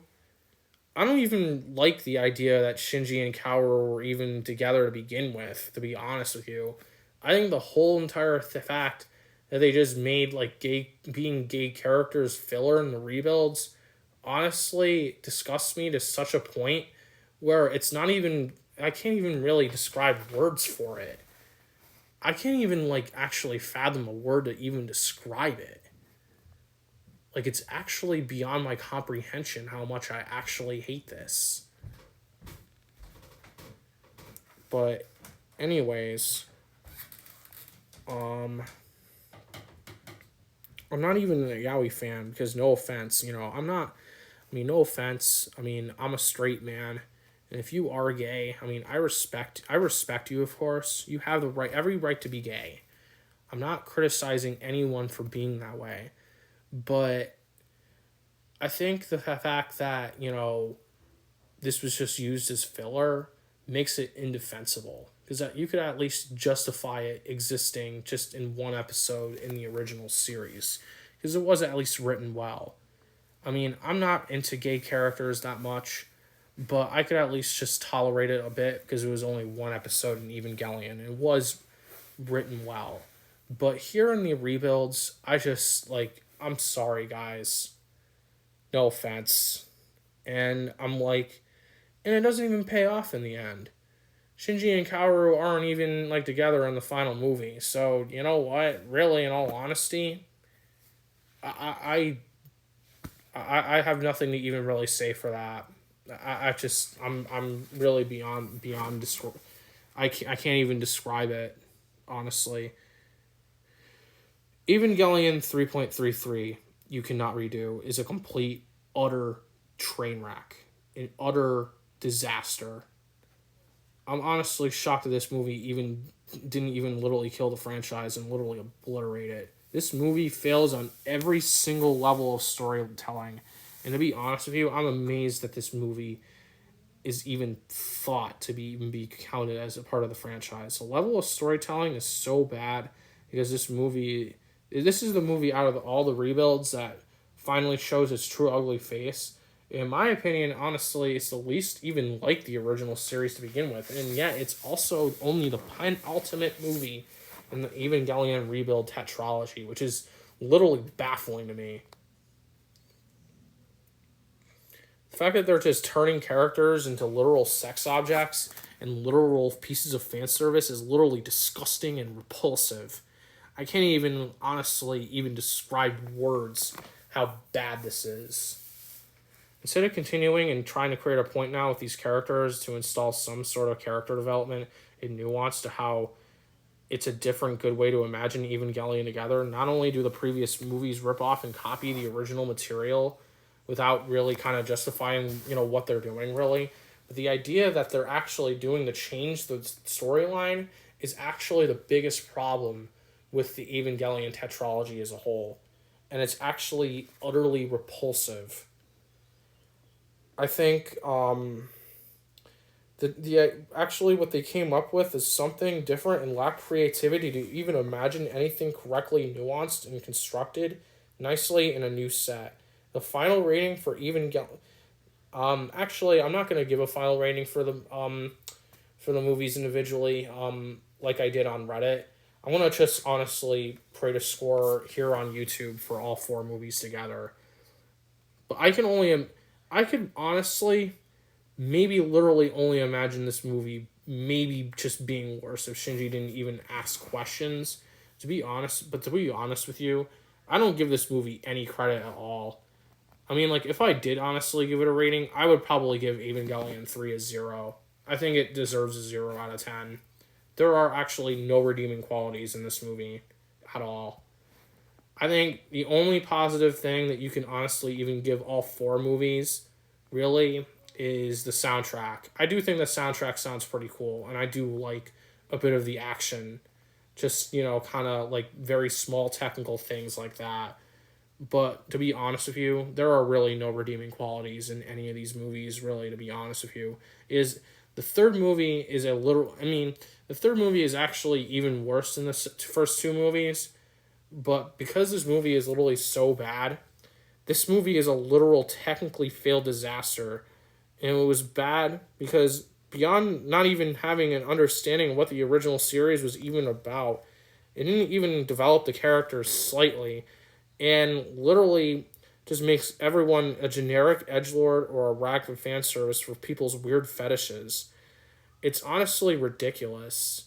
I don't even like the idea that Shinji and Kaoru were even together to begin with, to be honest with you. I think the whole entire fact that they just made like being gay characters filler in the rebuilds honestly disgusts me to such a point where it's not even, I can't even really describe words for it. I can't even like actually fathom a word to even describe it. Like, it's actually beyond my comprehension how much I actually hate this. But, anyways, I'm not even a Yaoi fan because no offense, I'm not. I mean, no offense. I mean, I'm a straight man, and if you are gay, I mean, I respect you, of course. You have every right to be gay. I'm not criticizing anyone for being that way. But I think the fact that, this was just used as filler makes it indefensible. Because you could at least justify it existing just in one episode in the original series. Because it was at least written well. I mean, I'm not into gay characters that much, but I could at least just tolerate it a bit because it was only one episode in Evangelion. It was written well. But here in the rebuilds, I'm sorry, guys. No offense. And I'm like, and it doesn't even pay off in the end. Shinji and Kaoru aren't even like together in the final movie. So, you know what? Really, in all honesty, I have nothing to even really say for that. I'm really beyond I can't even describe it, honestly. Evangelion 3.33, you cannot redo, is a complete, utter train wreck. An utter disaster. I'm honestly shocked that this movie didn't even literally kill the franchise and literally obliterate it. This movie fails on every single level of storytelling. And to be honest with you, I'm amazed that this movie is even thought to even be counted as a part of the franchise. The level of storytelling is so bad because this is the movie out of all the rebuilds that finally shows its true ugly face. In my opinion, honestly, it's the least even like the original series to begin with. And yet, it's also only the penultimate movie in the Evangelion Rebuild Tetralogy, which is literally baffling to me. The fact that they're just turning characters into literal sex objects and literal pieces of fan service is literally disgusting and repulsive. I can't even honestly even describe words how bad this is. Instead of continuing and trying to create a point now with these characters to install some sort of character development and nuance to how it's a different good way to imagine Evangelion together, not only do the previous movies rip off and copy the original material without really kind of justifying, what they're doing really, but the idea that they're actually doing to change the storyline is actually the biggest problem with the Evangelion tetralogy as a whole. And it's actually utterly repulsive. I think actually what they came up with is something different and lack creativity to even imagine anything correctly nuanced and constructed nicely in a new set. The final rating for Evangelion. Actually, I'm not going to give a final rating for the movies individually. Like I did on Reddit. I want to just honestly create a score here on YouTube for all 4 movies together. But I could honestly, maybe literally only imagine this movie maybe just being worse if Shinji didn't even ask questions. To be honest with you, I don't give this movie any credit at all. I mean, like, if I did honestly give it a rating, I would probably give Evangelion 3 a 0. I think it deserves a 0 out of 10. There are actually no redeeming qualities in this movie at all. I think the only positive thing that you can honestly even give all 4 movies, really, is the soundtrack. I do think the soundtrack sounds pretty cool, and I do like a bit of the action. Just, kind of like very small technical things like that. But to be honest with you, there are really no redeeming qualities in any of these movies, really, to be honest with you. Is the third movie is a little. I mean, the third movie is actually even worse than the first two movies. But because this movie is literally so bad, this movie is a literal technically failed disaster. And it was bad because beyond not even having an understanding of what the original series was even about, it didn't even develop the characters slightly, and literally just makes everyone a generic edgelord or a rag of fan service for people's weird fetishes. It's honestly ridiculous.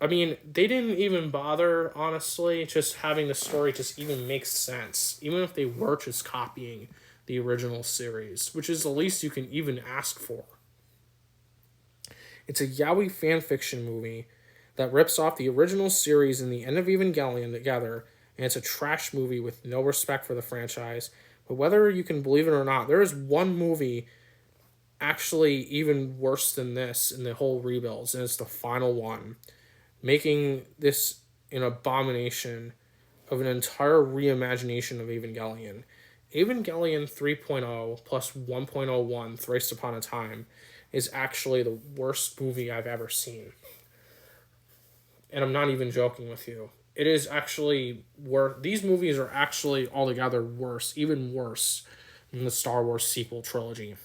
I mean, they didn't even bother, honestly, just having the story just even make sense, even if they were just copying the original series, which is the least you can even ask for. It's a yaoi fanfiction movie that rips off the original series and the End of Evangelion together, and it's a trash movie with no respect for the franchise. But whether you can believe it or not, there is one movie actually even worse than this in the whole rebuilds, and it's the final one, making this an abomination of an entire reimagination of Evangelion. Evangelion 3.0 plus 1.01 Thrice Upon a Time is actually the worst movie I've ever seen. And I'm not even joking with you. It is actually worse. These movies are actually altogether worse, even worse than the Star Wars sequel trilogy.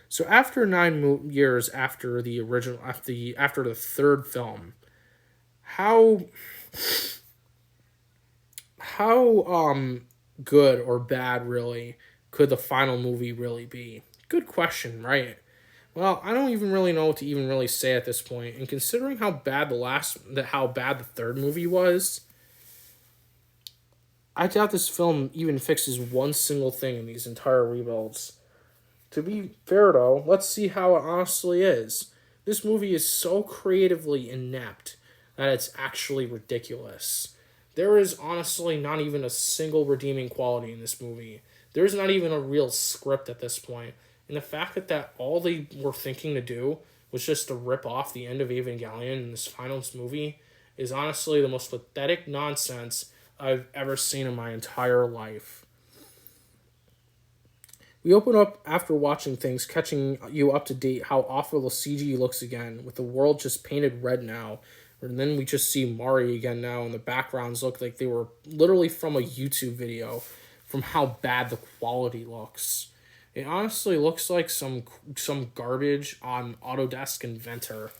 So after 9 years after the original, after the third film, how good or bad really could the final movie really be? Good question, right? Well, I don't even really know what to even really say at this point. And considering how bad the third movie was, I doubt this film even fixes one single thing in these entire rebuilds. To be fair though, let's see how it honestly is. This movie is so creatively inept that it's actually ridiculous. There is honestly not even a single redeeming quality in this movie. There's not even a real script at this point. And the fact that all they were thinking to do was just to rip off the End of Evangelion in this final movie is honestly the most pathetic nonsense I've ever seen in my entire life. We open up after watching things, catching you up to date how awful the CG looks again, with the world just painted red now. And then we just see Mari again now, and the backgrounds look like they were literally from a YouTube video, from how bad the quality looks. It honestly looks like some garbage on Autodesk Inventor.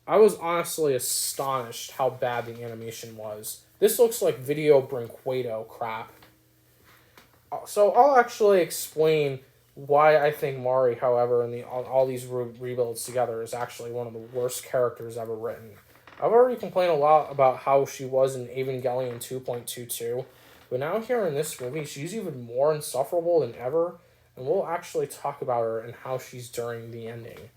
I was honestly astonished how bad the animation was. This looks like Video Brinquedo crap. So I'll actually explain why I think Mari, however, in all these rebuilds together is actually one of the worst characters ever written. I've already complained a lot about how she was in Evangelion 2.22, but now here in this movie, she's even more insufferable than ever, and we'll actually talk about her and how she's during the ending.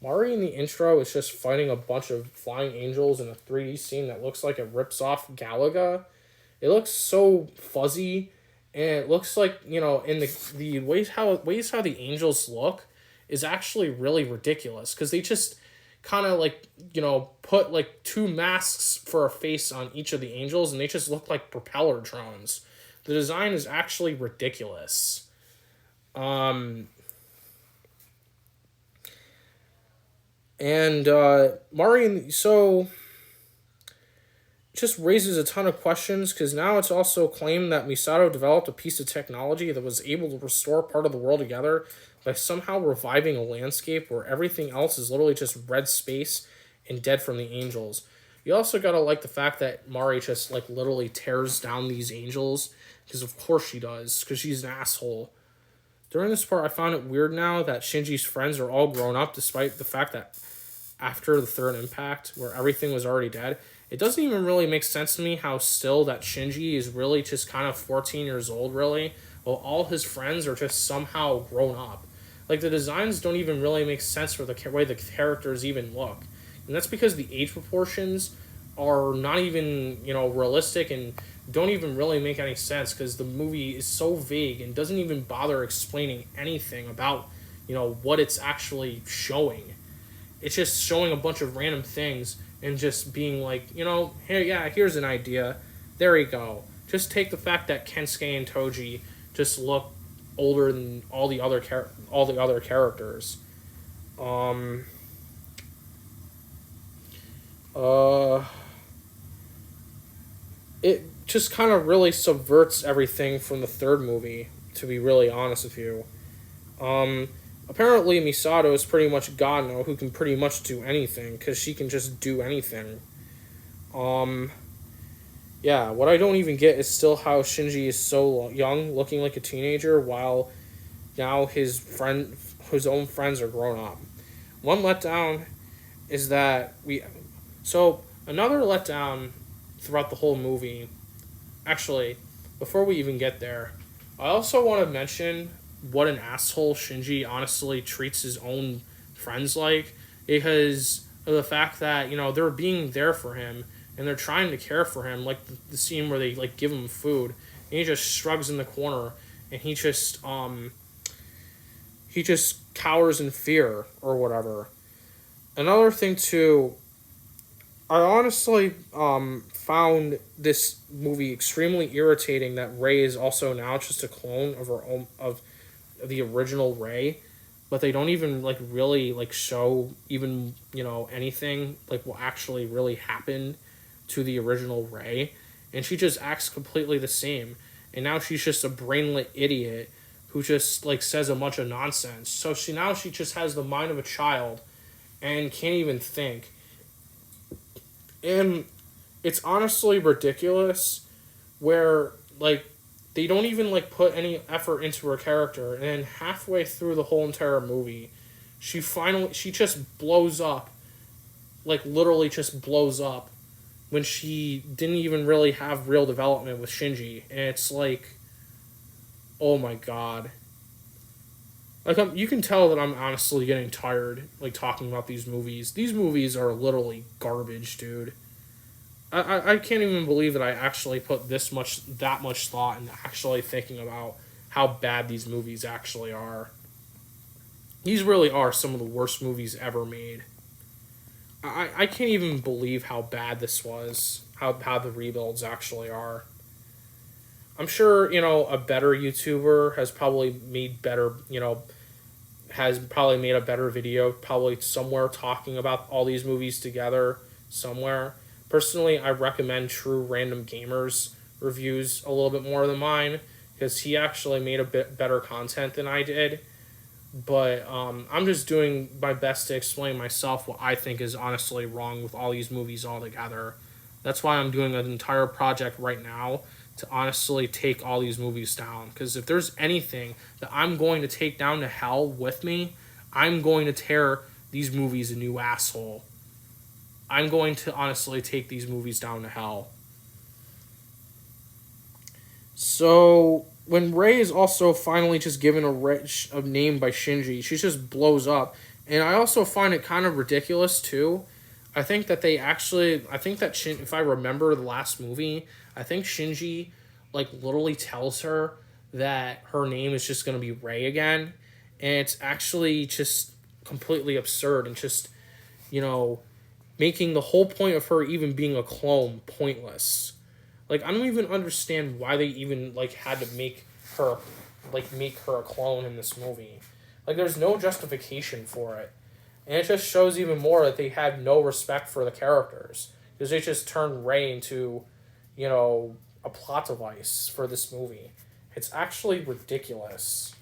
Mari in the intro is just fighting a bunch of flying angels in a 3D scene that looks like it rips off Galaga. It looks so fuzzy, and it looks like, in the ways how the angels look is actually really ridiculous, because they just kind of put like two masks for a face on each of the angels, and they just look like propeller drones. The design is actually ridiculous. Mari, so just raises a ton of questions, because now it's also claimed that Misato developed a piece of technology that was able to restore part of the world together by somehow reviving a landscape where everything else is literally just red space and dead from the angels. You also gotta like the fact that Mari just literally tears down these angels, because of course she does, because she's an asshole. During this part, I found it weird now that Shinji's friends are all grown up, despite the fact that after the third impact, where everything was already dead, it doesn't even really make sense to me how still that Shinji is really just kind of 14 years old, really, while all his friends are just somehow grown up. Like, the designs don't even really make sense for the way the characters even look. And that's because the age proportions are not even, realistic and don't even really make any sense, because the movie is so vague and doesn't even bother explaining anything about, what it's actually showing. It's just showing a bunch of random things and just being like, hey, yeah, here's an idea. There you go. Just take the fact that Kensuke and Toji just look older than all the other characters. It just kind of really subverts everything from the third movie, to be really honest with you. Apparently Misato is pretty much God now, who can pretty much do anything, because she can just do anything. Yeah, what I don't even get is still how Shinji is so young, looking like a teenager, while now his own friends are grown up. One letdown is that another letdown throughout the whole movie. Actually, before we even get there, I also want to mention what an asshole Shinji honestly treats his own friends like, because of the fact that they're being there for him and they're trying to care for him, like the scene where they give him food and he just shrugs in the corner and he just cowers in fear or whatever. Another thing too, I honestly found this movie extremely irritating that Rei is also now just a clone of her own of the original Rei, but they don't even really show even anything what actually really happened to the original Rei, and she just acts completely the same, and now she's just a brainlet idiot who just says a bunch of nonsense. So she just has the mind of a child and can't even think. And it's honestly ridiculous where they don't even put any effort into her character, and then halfway through the whole entire movie she just blows up, literally just blows up, when she didn't even really have real development with Shinji. And it's oh my god. You can tell that I'm honestly getting tired, talking about these movies. These movies are literally garbage, dude. I can't even believe that I actually put that much thought into actually thinking about how bad these movies actually are. These really are some of the worst movies ever made. I can't even believe how bad this was, how the rebuilds actually are. I'm sure, a better YouTuber has probably made better, has probably made a better video, probably somewhere talking about all these movies together, somewhere. Personally, I recommend True Random Gamers reviews a little bit more than mine, because he actually made a bit better content than I did. But I'm just doing my best to explain myself what I think is honestly wrong with all these movies altogether. That's why I'm doing an entire project right now to honestly take all these movies down. Because if there's anything that I'm going to take down to hell with me, I'm going to tear these movies a new asshole. I'm going to honestly take these movies down to hell. So when Rei is also finally just given a name by Shinji, she just blows up. And I also find it kind of ridiculous too. I think that if I remember the last movie, I think Shinji literally tells her that her name is just going to be Rei again. And it's actually just completely absurd and just, making the whole point of her even being a clone pointless. I don't even understand why they even had to make her a clone in this movie. There's no justification for it. And it just shows even more that they have no respect for the characters, because they just turned Rei into, a plot device for this movie. It's actually ridiculous.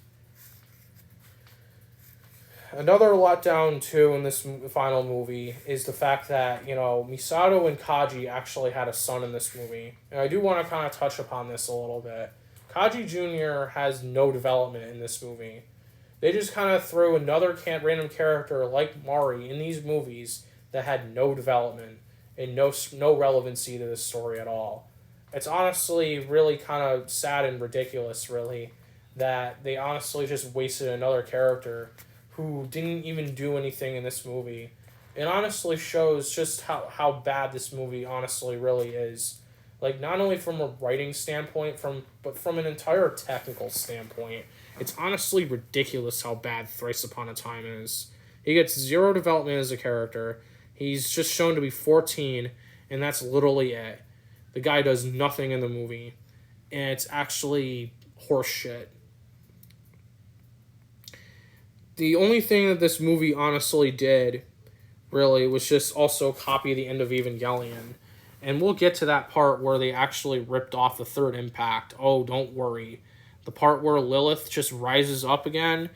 Another letdown, too, in this final movie is the fact that, Misato and Kaji actually had a son in this movie. And I do want to kind of touch upon this a little bit. Kaji Jr. has no development in this movie. They just kind of threw another random character like Mari in these movies that had no development and no relevancy to the story at all. It's honestly really kind of sad and ridiculous, really, that they honestly just wasted another character who didn't even do anything in this movie. It honestly shows just how bad this movie honestly really is. Not only from a writing standpoint, but from an entire technical standpoint. It's honestly ridiculous how bad Thrice Upon a Time is. He gets zero development as a character. He's just shown to be 14, and that's literally it. The guy does nothing in the movie, and it's actually horseshit. The only thing that this movie honestly did, really, was just also copy the End of Evangelion. And we'll get to that part where they actually ripped off the third impact. Oh, don't worry. The part where Lilith just rises up again.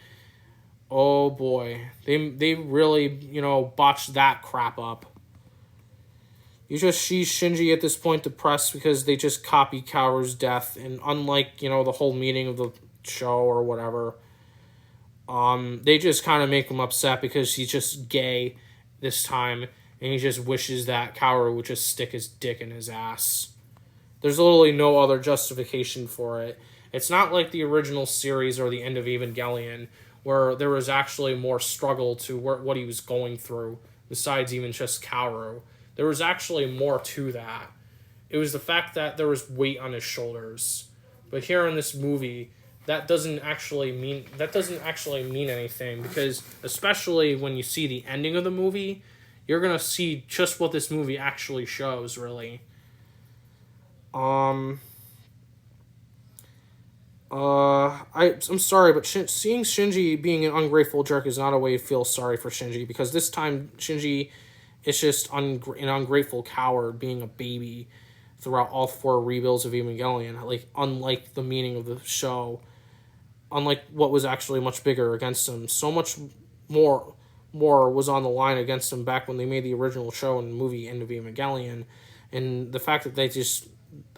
Oh boy. They really, botched that crap up. You just see Shinji at this point depressed because they just copy Kaoru's death. And unlike, the whole meaning of the show or whatever, they just kind of make him upset because he's just gay this time. And he just wishes that Kaoru would just stick his dick in his ass. There's literally no other justification for it. It's not like the original series or the End of Evangelion, where there was actually more struggle to what he was going through, besides even just Kaoru. There was actually more to that. It was the fact that there was weight on his shoulders. But here in this movie, that doesn't actually mean anything, because especially when you see the ending of the movie, you're going to see just what this movie actually shows, really. I'm sorry, but seeing Shinji being an ungrateful jerk is not a way to feel sorry for Shinji, because this time Shinji is just an ungrateful coward being a baby throughout all 4 rebuilds of Evangelion, unlike the meaning of the show, unlike what was actually much bigger against him. So much more was on the line against him back when they made the original show and movie End of Evangelion, and the fact that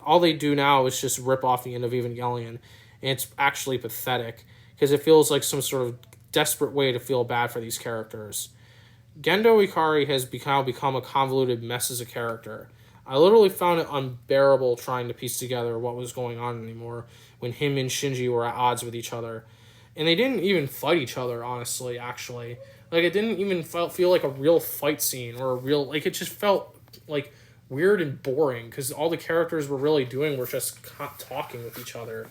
all they do now is just rip off the End of Evangelion, and it's actually pathetic, because it feels like some sort of desperate way to feel bad for these characters. Gendo Ikari has become a convoluted mess as a character. I literally found it unbearable trying to piece together what was going on anymore when him and Shinji were at odds with each other. And they didn't even fight each other, honestly, actually. It didn't even feel like a real fight scene, or it just felt, weird and boring, because all the characters were really doing were just talking with each other.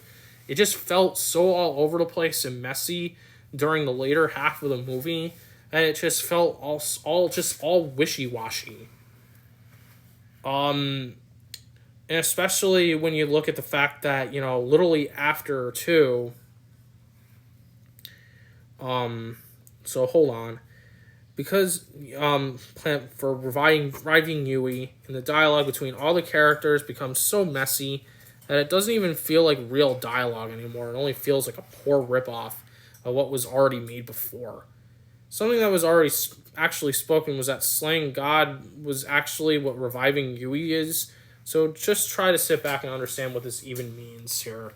It just felt so all over the place and messy during the later half of the movie, and it just felt all wishy-washy. And especially when you look at the fact that, literally after 2... So hold on. Because for reviving Yui, and the dialogue between all the characters becomes so messy that it doesn't even feel like real dialogue anymore. It only feels like a poor ripoff of what was already made before. Something that was already actually spoken was that slaying God was actually what reviving Yui is. So just try to sit back and understand what this even means here.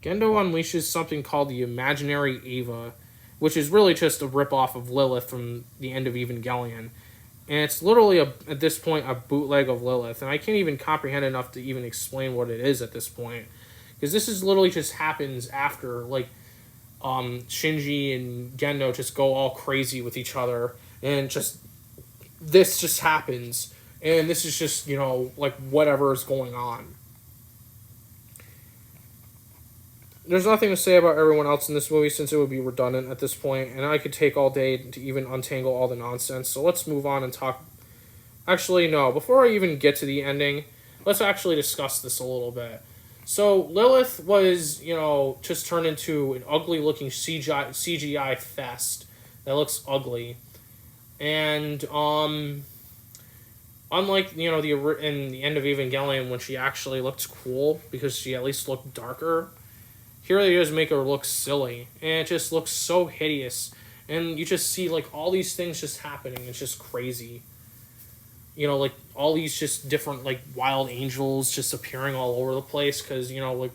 Gendo unleashes something called the Imaginary Eva, which is really just a ripoff of Lilith from the End of Evangelion. And it's literally, at this point, a bootleg of Lilith. And I can't even comprehend enough to even explain what it is at this point. Because this is literally just happens after, Shinji and Gendo just go all crazy with each other. And this just happens. And this is just, whatever is going on. There's nothing to say about everyone else in this movie, since it would be redundant at this point, and I could take all day to even untangle all the nonsense, so let's move on and talk... Actually, no, before I even get to the ending, let's actually discuss this a little bit. So, Lilith was, just turned into an ugly-looking CGI fest that looks ugly. And, unlike, in the End of Evangelion, when she actually looked cool, because she at least looked darker, here they just make her look silly, and it just looks so hideous, and you just see, all these things just happening. It's just crazy. All these just different, wild angels just appearing all over the place, because,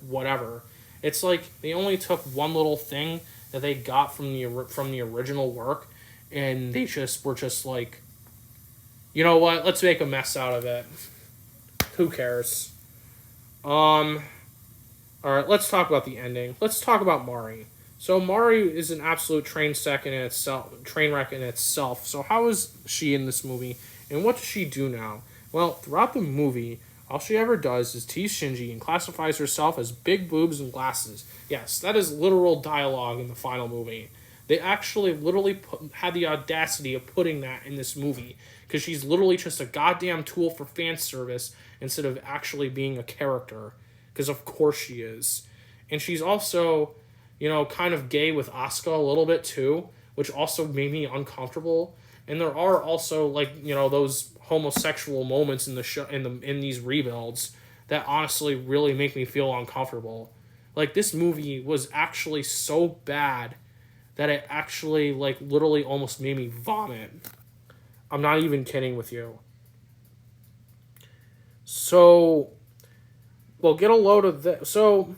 whatever. It's they only took one little thing that they got from the original work, and they just were just you know what, let's make a mess out of it. Who cares? Alright, let's talk about the ending. Let's talk about Mari. So Mari is an absolute train wreck in itself. So how is she in this movie, and what does she do now? Well, throughout the movie, All she ever does is tease Shinji and classifies herself as big boobs and glasses. Yes, that is literal dialogue in the final movie. They actually literally had the audacity of putting that in this movie because she's literally just a goddamn tool for fan service instead of actually being a character. Because of course she is. And she's also, kind of gay with Asuka a little bit too, which also made me uncomfortable. And there are also those homosexual moments in the show in these rebuilds that honestly really make me feel uncomfortable. Like, this movie was actually so bad that it actually literally almost made me vomit. I'm not even kidding with you. So, well, get a load of this. So,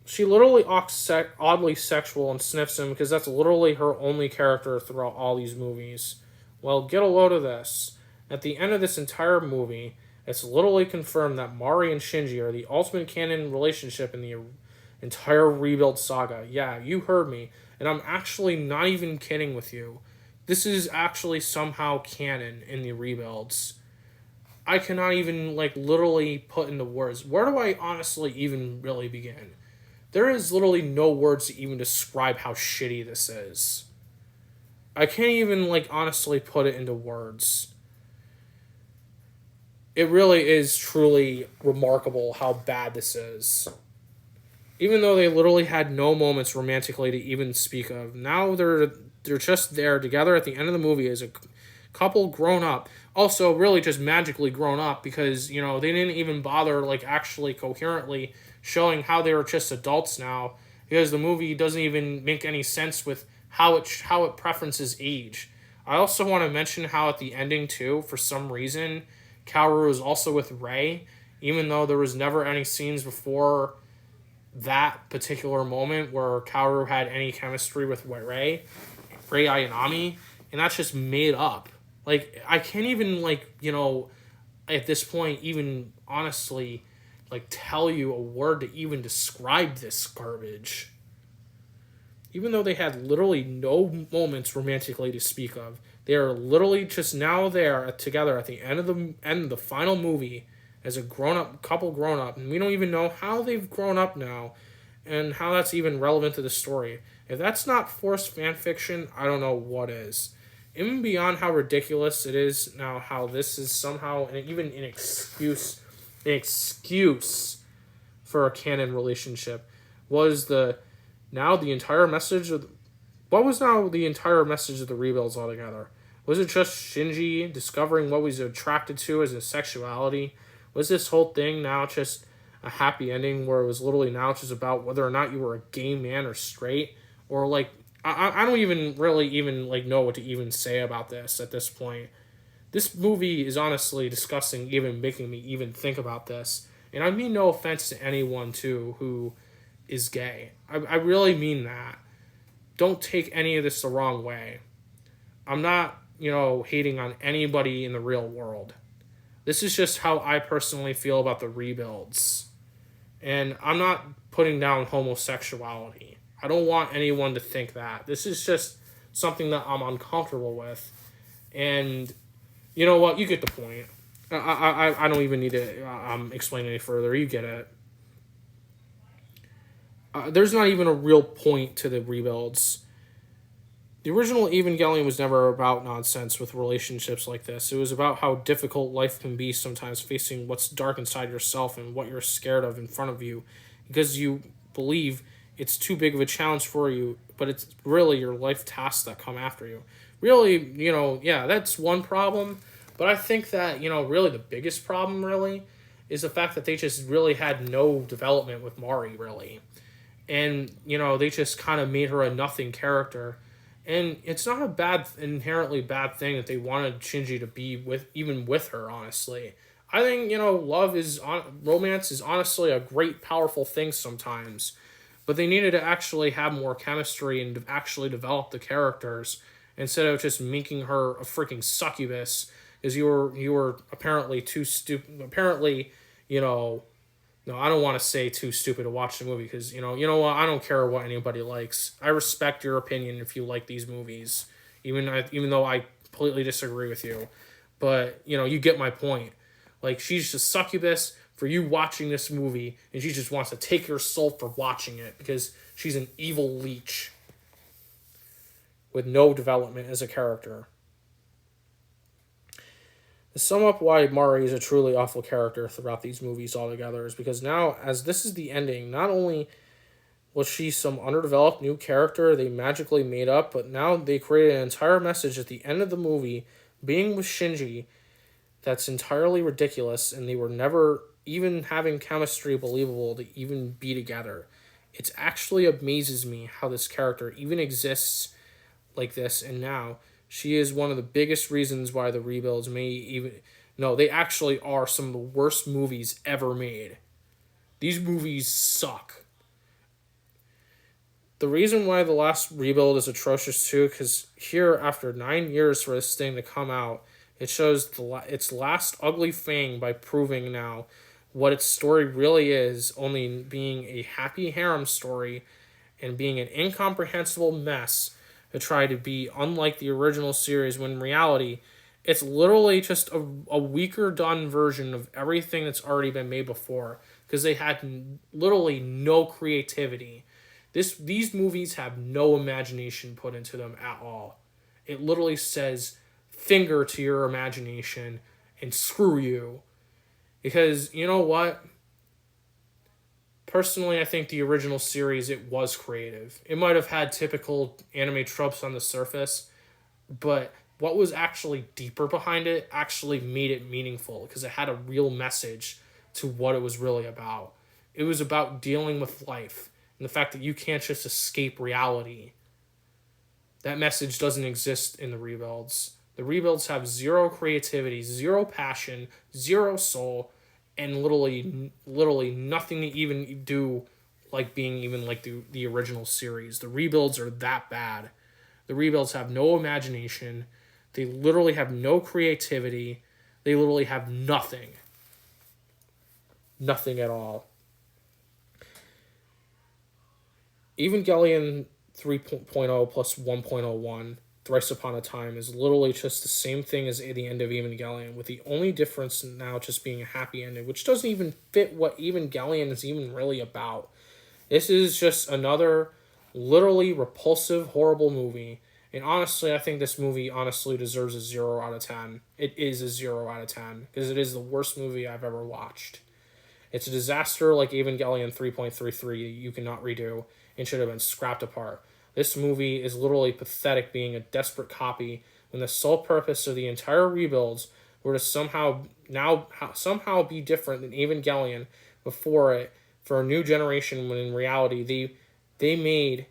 she literally acts oddly sexual and sniffs him because that's literally her only character throughout all these movies. Well, get a load of this. At the end of this entire movie, it's literally confirmed that Mari and Shinji are the ultimate canon relationship in the entire Rebuild saga. Yeah, you heard me. And I'm actually not even kidding with you. This is actually somehow canon in the Rebuilds. I cannot even, literally put into words. Where do I honestly even really begin? There is literally no words to even describe how shitty this is. I can't even, honestly put it into words. It really is truly remarkable how bad this is. Even though they literally had no moments romantically to even speak of, now they're just there together at the end of the movie as a couple grown up. Also, really just magically grown up because, they didn't even bother, actually coherently showing how they were just adults now because the movie doesn't even make any sense with how it preferences age. I also want to mention how at the ending, too, for some reason, Kaoru is also with Rei, even though there was never any scenes before that particular moment where Kaoru had any chemistry with Rei Ayanami, and that's just made up. I can't even, at this point, even honestly, tell you a word to even describe this garbage. Even though they had literally no moments romantically to speak of, they are literally just now there together at the end of the final movie as a couple grown up, and we don't even know how they've grown up now and how that's even relevant to the story. If that's not forced fan fiction, I don't know what is. Even beyond how ridiculous it is now, how this is somehow even an excuse for a canon relationship was the entire message of the rebuilds altogether. Was it just Shinji discovering what he's attracted to as his sexuality? Was this whole thing now just a happy ending where it was literally now just about whether or not you were a gay man or straight? Or I don't even really even know what to even say about this at this point. This movie is honestly disgusting, even making me even think about this. And I mean no offense to anyone, too, who is gay. I really mean that. Don't take any of this the wrong way. I'm not, hating on anybody in the real world. This is just how I personally feel about the rebuilds. And I'm not putting down homosexuality. I don't want anyone to think that. This is just something that I'm uncomfortable with. And you know what? You get the point. I don't even need to explain any further. You get it. There's not even a real point to the rebuilds. The original Evangelion was never about nonsense with relationships like this. It was about how difficult life can be sometimes, facing what's dark inside yourself and what you're scared of in front of you because you believe it's too big of a challenge for you, but it's really your life tasks that come after you. Really, that's one problem. But I think that, really the biggest problem, really, is the fact that they just really had no development with Mari, really. And, they just kind of made her a nothing character. And it's not a inherently bad thing that they wanted Shinji to be with her, honestly. I think, romance is honestly a great, powerful thing sometimes. But they needed to actually have more chemistry and to actually develop the characters instead of just making her a freaking succubus. Because you were apparently too stupid. Apparently, no, I don't want to say too stupid to watch the movie because, you know what, I don't care what anybody likes. I respect your opinion if you like these movies, even though I completely disagree with you. But, you get my point. Like, she's just succubus for you watching this movie, and she just wants to take your soul for watching it because she's an evil leech with no development as a character. To sum up why Mari is a truly awful character throughout these movies altogether is because now, as this is the ending, not only was she some underdeveloped new character they magically made up, but now they created an entire message at the end of the movie, being with Shinji, that's entirely ridiculous, and they were never even having chemistry believable to even be together. It actually amazes me how this character even exists like this, and now she is one of the biggest reasons why the rebuilds may even... No, they actually are some of the worst movies ever made. These movies suck. The reason why the last rebuild is atrocious too, because here, after 9 years for this thing to come out, it shows its last ugly fang by proving now what its story really is, only being a happy harem story and being an incomprehensible mess to try to be unlike the original series, when in reality, it's literally just a weaker done version of everything that's already been made before, because they had literally no creativity. These movies have no imagination put into them at all. It literally says, finger to your imagination and screw you. Because, you know what? Personally, I think the original series, it was creative. It might have had typical anime tropes on the surface, but what was actually deeper behind it actually made it meaningful, because it had a real message to what it was really about. It was about dealing with life and the fact that you can't just escape reality. That message doesn't exist in the rebuilds. The rebuilds have zero creativity, zero passion, zero soul, and literally nothing to even do like being even like the original series. The rebuilds are that bad. The rebuilds have no imagination. They literally have no creativity. They literally have nothing. Nothing at all. Evangelion 3.0 plus 1.01, Thrice Upon a Time, is literally just the same thing as the End of Evangelion, with the only difference now just being a happy ending, which doesn't even fit what Evangelion is even really about. This is just another literally repulsive, horrible movie. And honestly, I think this movie honestly deserves a 0 out of 10. It is a 0 out of 10, because it is the worst movie I've ever watched. It's a disaster like Evangelion 3.33 you cannot redo and should have been scrapped apart. This movie is literally pathetic, being a desperate copy when the sole purpose of the entire rebuilds were to somehow be different than Evangelion before it for a new generation, when in reality they made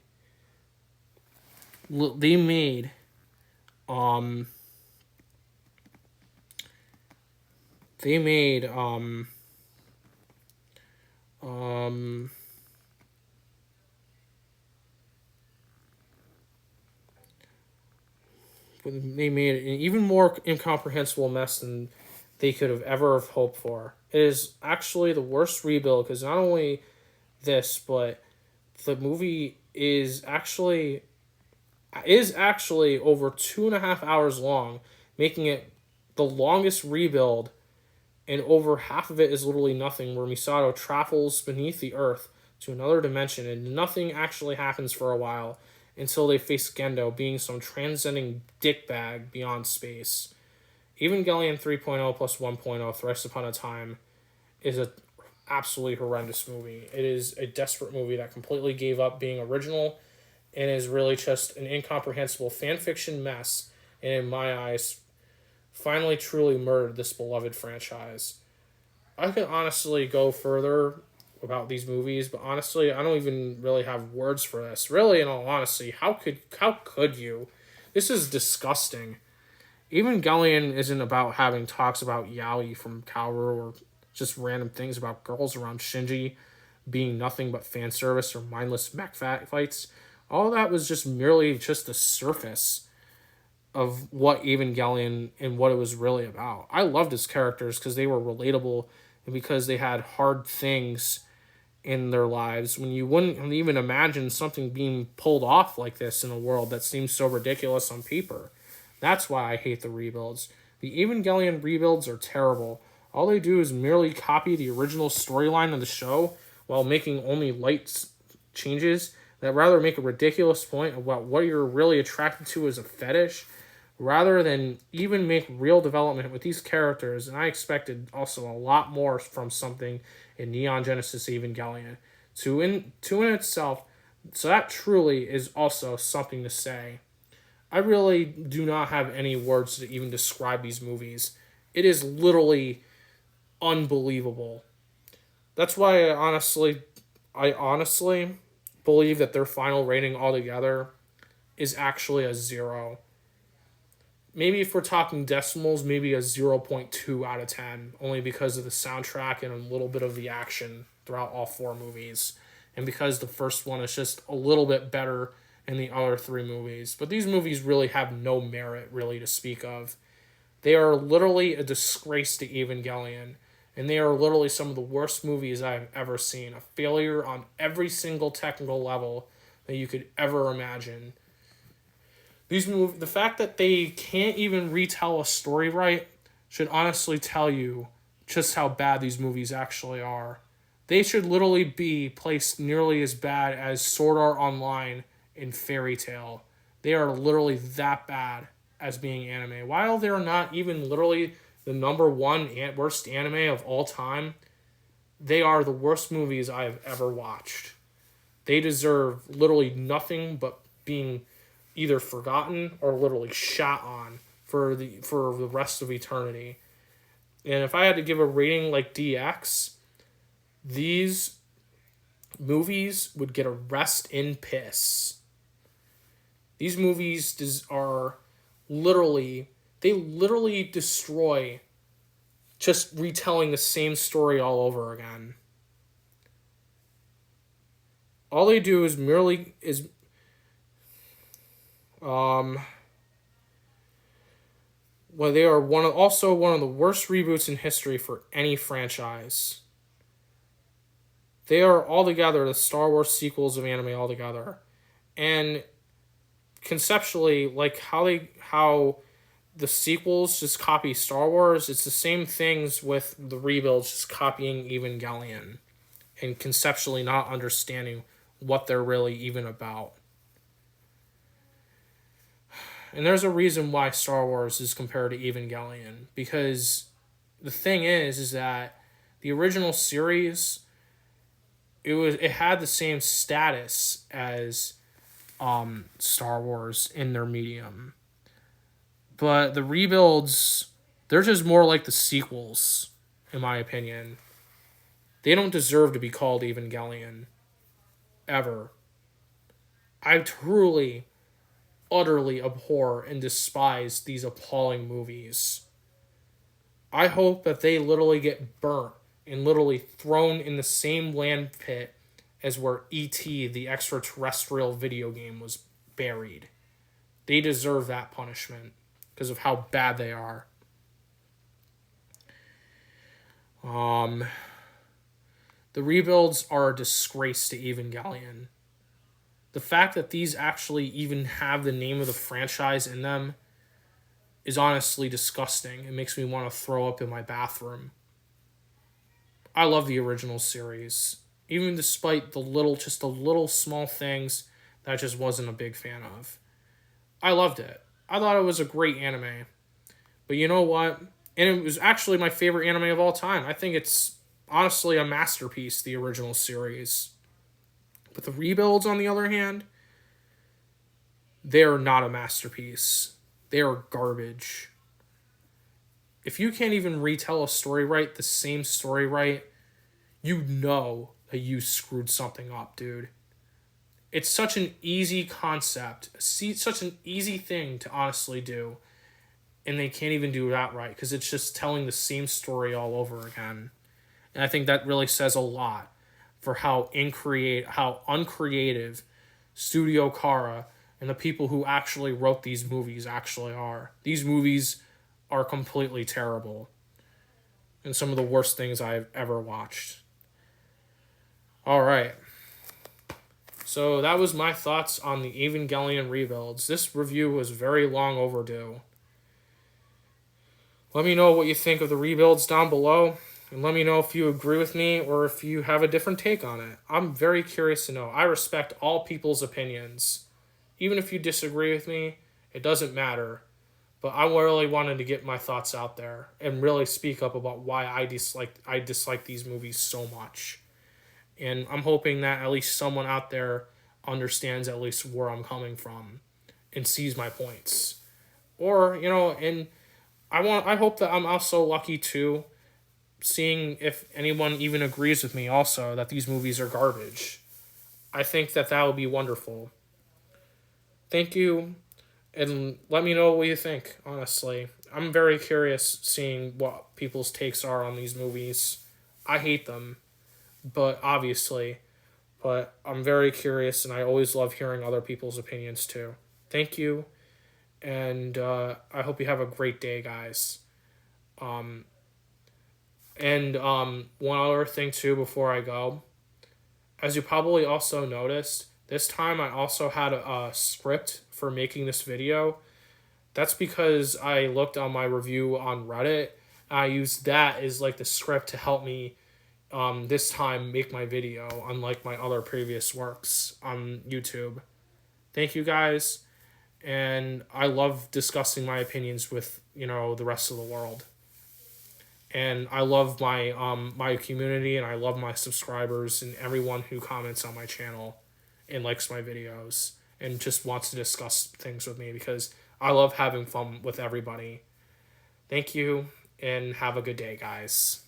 an even more incomprehensible mess than they could have ever have hoped for. It is actually the worst rebuild, because not only this, but the movie is actually over 2.5 hours long, making it the longest rebuild, and over half of it is literally nothing, where Misato travels beneath the earth to another dimension, and nothing actually happens for a while until they face Gendo, being some transcending dickbag beyond space. Evangelion 3.0 plus 1.0, Thrice Upon a Time, is a absolutely horrendous movie. It is a desperate movie that completely gave up being original and is really just an incomprehensible fanfiction mess, and in my eyes, finally truly murdered this beloved franchise. I can honestly go further about these movies, but honestly, I don't even really have words for this. Really, in all honesty, how could you? This is disgusting. Evangelion isn't about having talks about yaoi from Kaoru or just random things about girls around Shinji being nothing but fan service or mindless mech fights. All that was just merely just the surface of what Evangelion and what it was really about. I loved its characters because they were relatable and because they had hard things in their lives when you wouldn't even imagine something being pulled off like this in a world that seems so ridiculous on paper. That's why I hate the rebuilds. The Evangelion rebuilds are terrible. All they do is merely copy the original storyline of the show while making only light changes that rather make a ridiculous point about what you're really attracted to as a fetish, rather than even make real development with these characters. And I expected also a lot more from something in Neon Genesis Evangelion. To in itself, so that truly is also something to say. I really do not have any words to even describe these movies. It is literally unbelievable. That's why I honestly believe that their final rating altogether is actually a 0. Maybe if we're talking decimals, maybe a 0.2 out of 10, only because of the soundtrack and a little bit of the action throughout all 4 movies, and because the first one is just a little bit better in the other 3 movies. But these movies really have no merit really to speak of. They are literally a disgrace to Evangelion, and they are literally some of the worst movies I've ever seen. A failure on every single technical level that you could ever imagine. The fact that they can't even retell a story right should honestly tell you just how bad these movies actually are. They should literally be placed nearly as bad as Sword Art Online and Fairy Tail. They are literally that bad as being anime. While they're not even literally the number 1 worst anime of all time, they are the worst movies I have ever watched. They deserve literally nothing but being either forgotten or literally shot on for the rest of eternity. And if I had to give a rating like DX, these movies would get a rest in piss. These movies are literally destroy just retelling the same story all over again. All they do is merely well, they are one of the worst reboots in history for any franchise. They are altogether the Star Wars sequels of anime altogether. And conceptually, like how the sequels just copy Star Wars, it's the same things with the rebuilds just copying Evangelion and conceptually not understanding what they're really even about. And there's a reason why Star Wars is compared to Evangelion, because the thing is that the original series, it had the same status as Star Wars in their medium. But the rebuilds, they're just more like the sequels, in my opinion. They don't deserve to be called Evangelion. Ever. I truly, utterly abhor and despise these appalling movies. I hope that they literally get burnt and literally thrown in the same land pit as where E.T., the extraterrestrial video game, was buried. They deserve that punishment because of how bad they are. The rebuilds are a disgrace to Evangelion. The fact that these actually even have the name of the franchise in them is honestly disgusting. It makes me want to throw up in my bathroom. I love the original series, even despite the little small things that I just wasn't a big fan of. I loved it. I thought it was a great anime. But you know what? And it was actually my favorite anime of all time. I think it's honestly a masterpiece, the original series. But the rebuilds, on the other hand, they're not a masterpiece. They are garbage. If you can't even retell a story right, the same story right, you know that you screwed something up, dude. It's such an easy concept, such an easy thing to honestly do, and they can't even do that right because it's just telling the same story all over again. And I think that really says a lot for how uncreative Studio Kara and the people who actually wrote these movies actually are. These movies are completely terrible and some of the worst things I've ever watched. All right. So that was my thoughts on the Evangelion rebuilds. This review was very long overdue. Let me know what you think of the rebuilds down below. And let me know if you agree with me or if you have a different take on it. I'm very curious to know. I respect all people's opinions. Even if you disagree with me, it doesn't matter. But I really wanted to get my thoughts out there and really speak up about why I dislike these movies so much. And I'm hoping that at least someone out there understands at least where I'm coming from and sees my points. Or, and I hope that I'm also lucky too, seeing if anyone even agrees with me also that these movies are garbage. I think that would be wonderful. Thank you, and let me know what you think, honestly. I'm very curious seeing what people's takes are on these movies. I hate them, but obviously, but I'm very curious and I always love hearing other people's opinions too. Thank you, and I hope you have a great day, guys. Um, and one other thing too before I go, as you probably also noticed, this time I also had a script for making this video. That's because I looked on my review on Reddit. I used that as like the script to help me this time make my video, unlike my other previous works on YouTube. Thank you guys, and I love discussing my opinions with the rest of the world. And I love my community, and I love my subscribers and everyone who comments on my channel and likes my videos and just wants to discuss things with me because I love having fun with everybody. Thank you and have a good day, guys.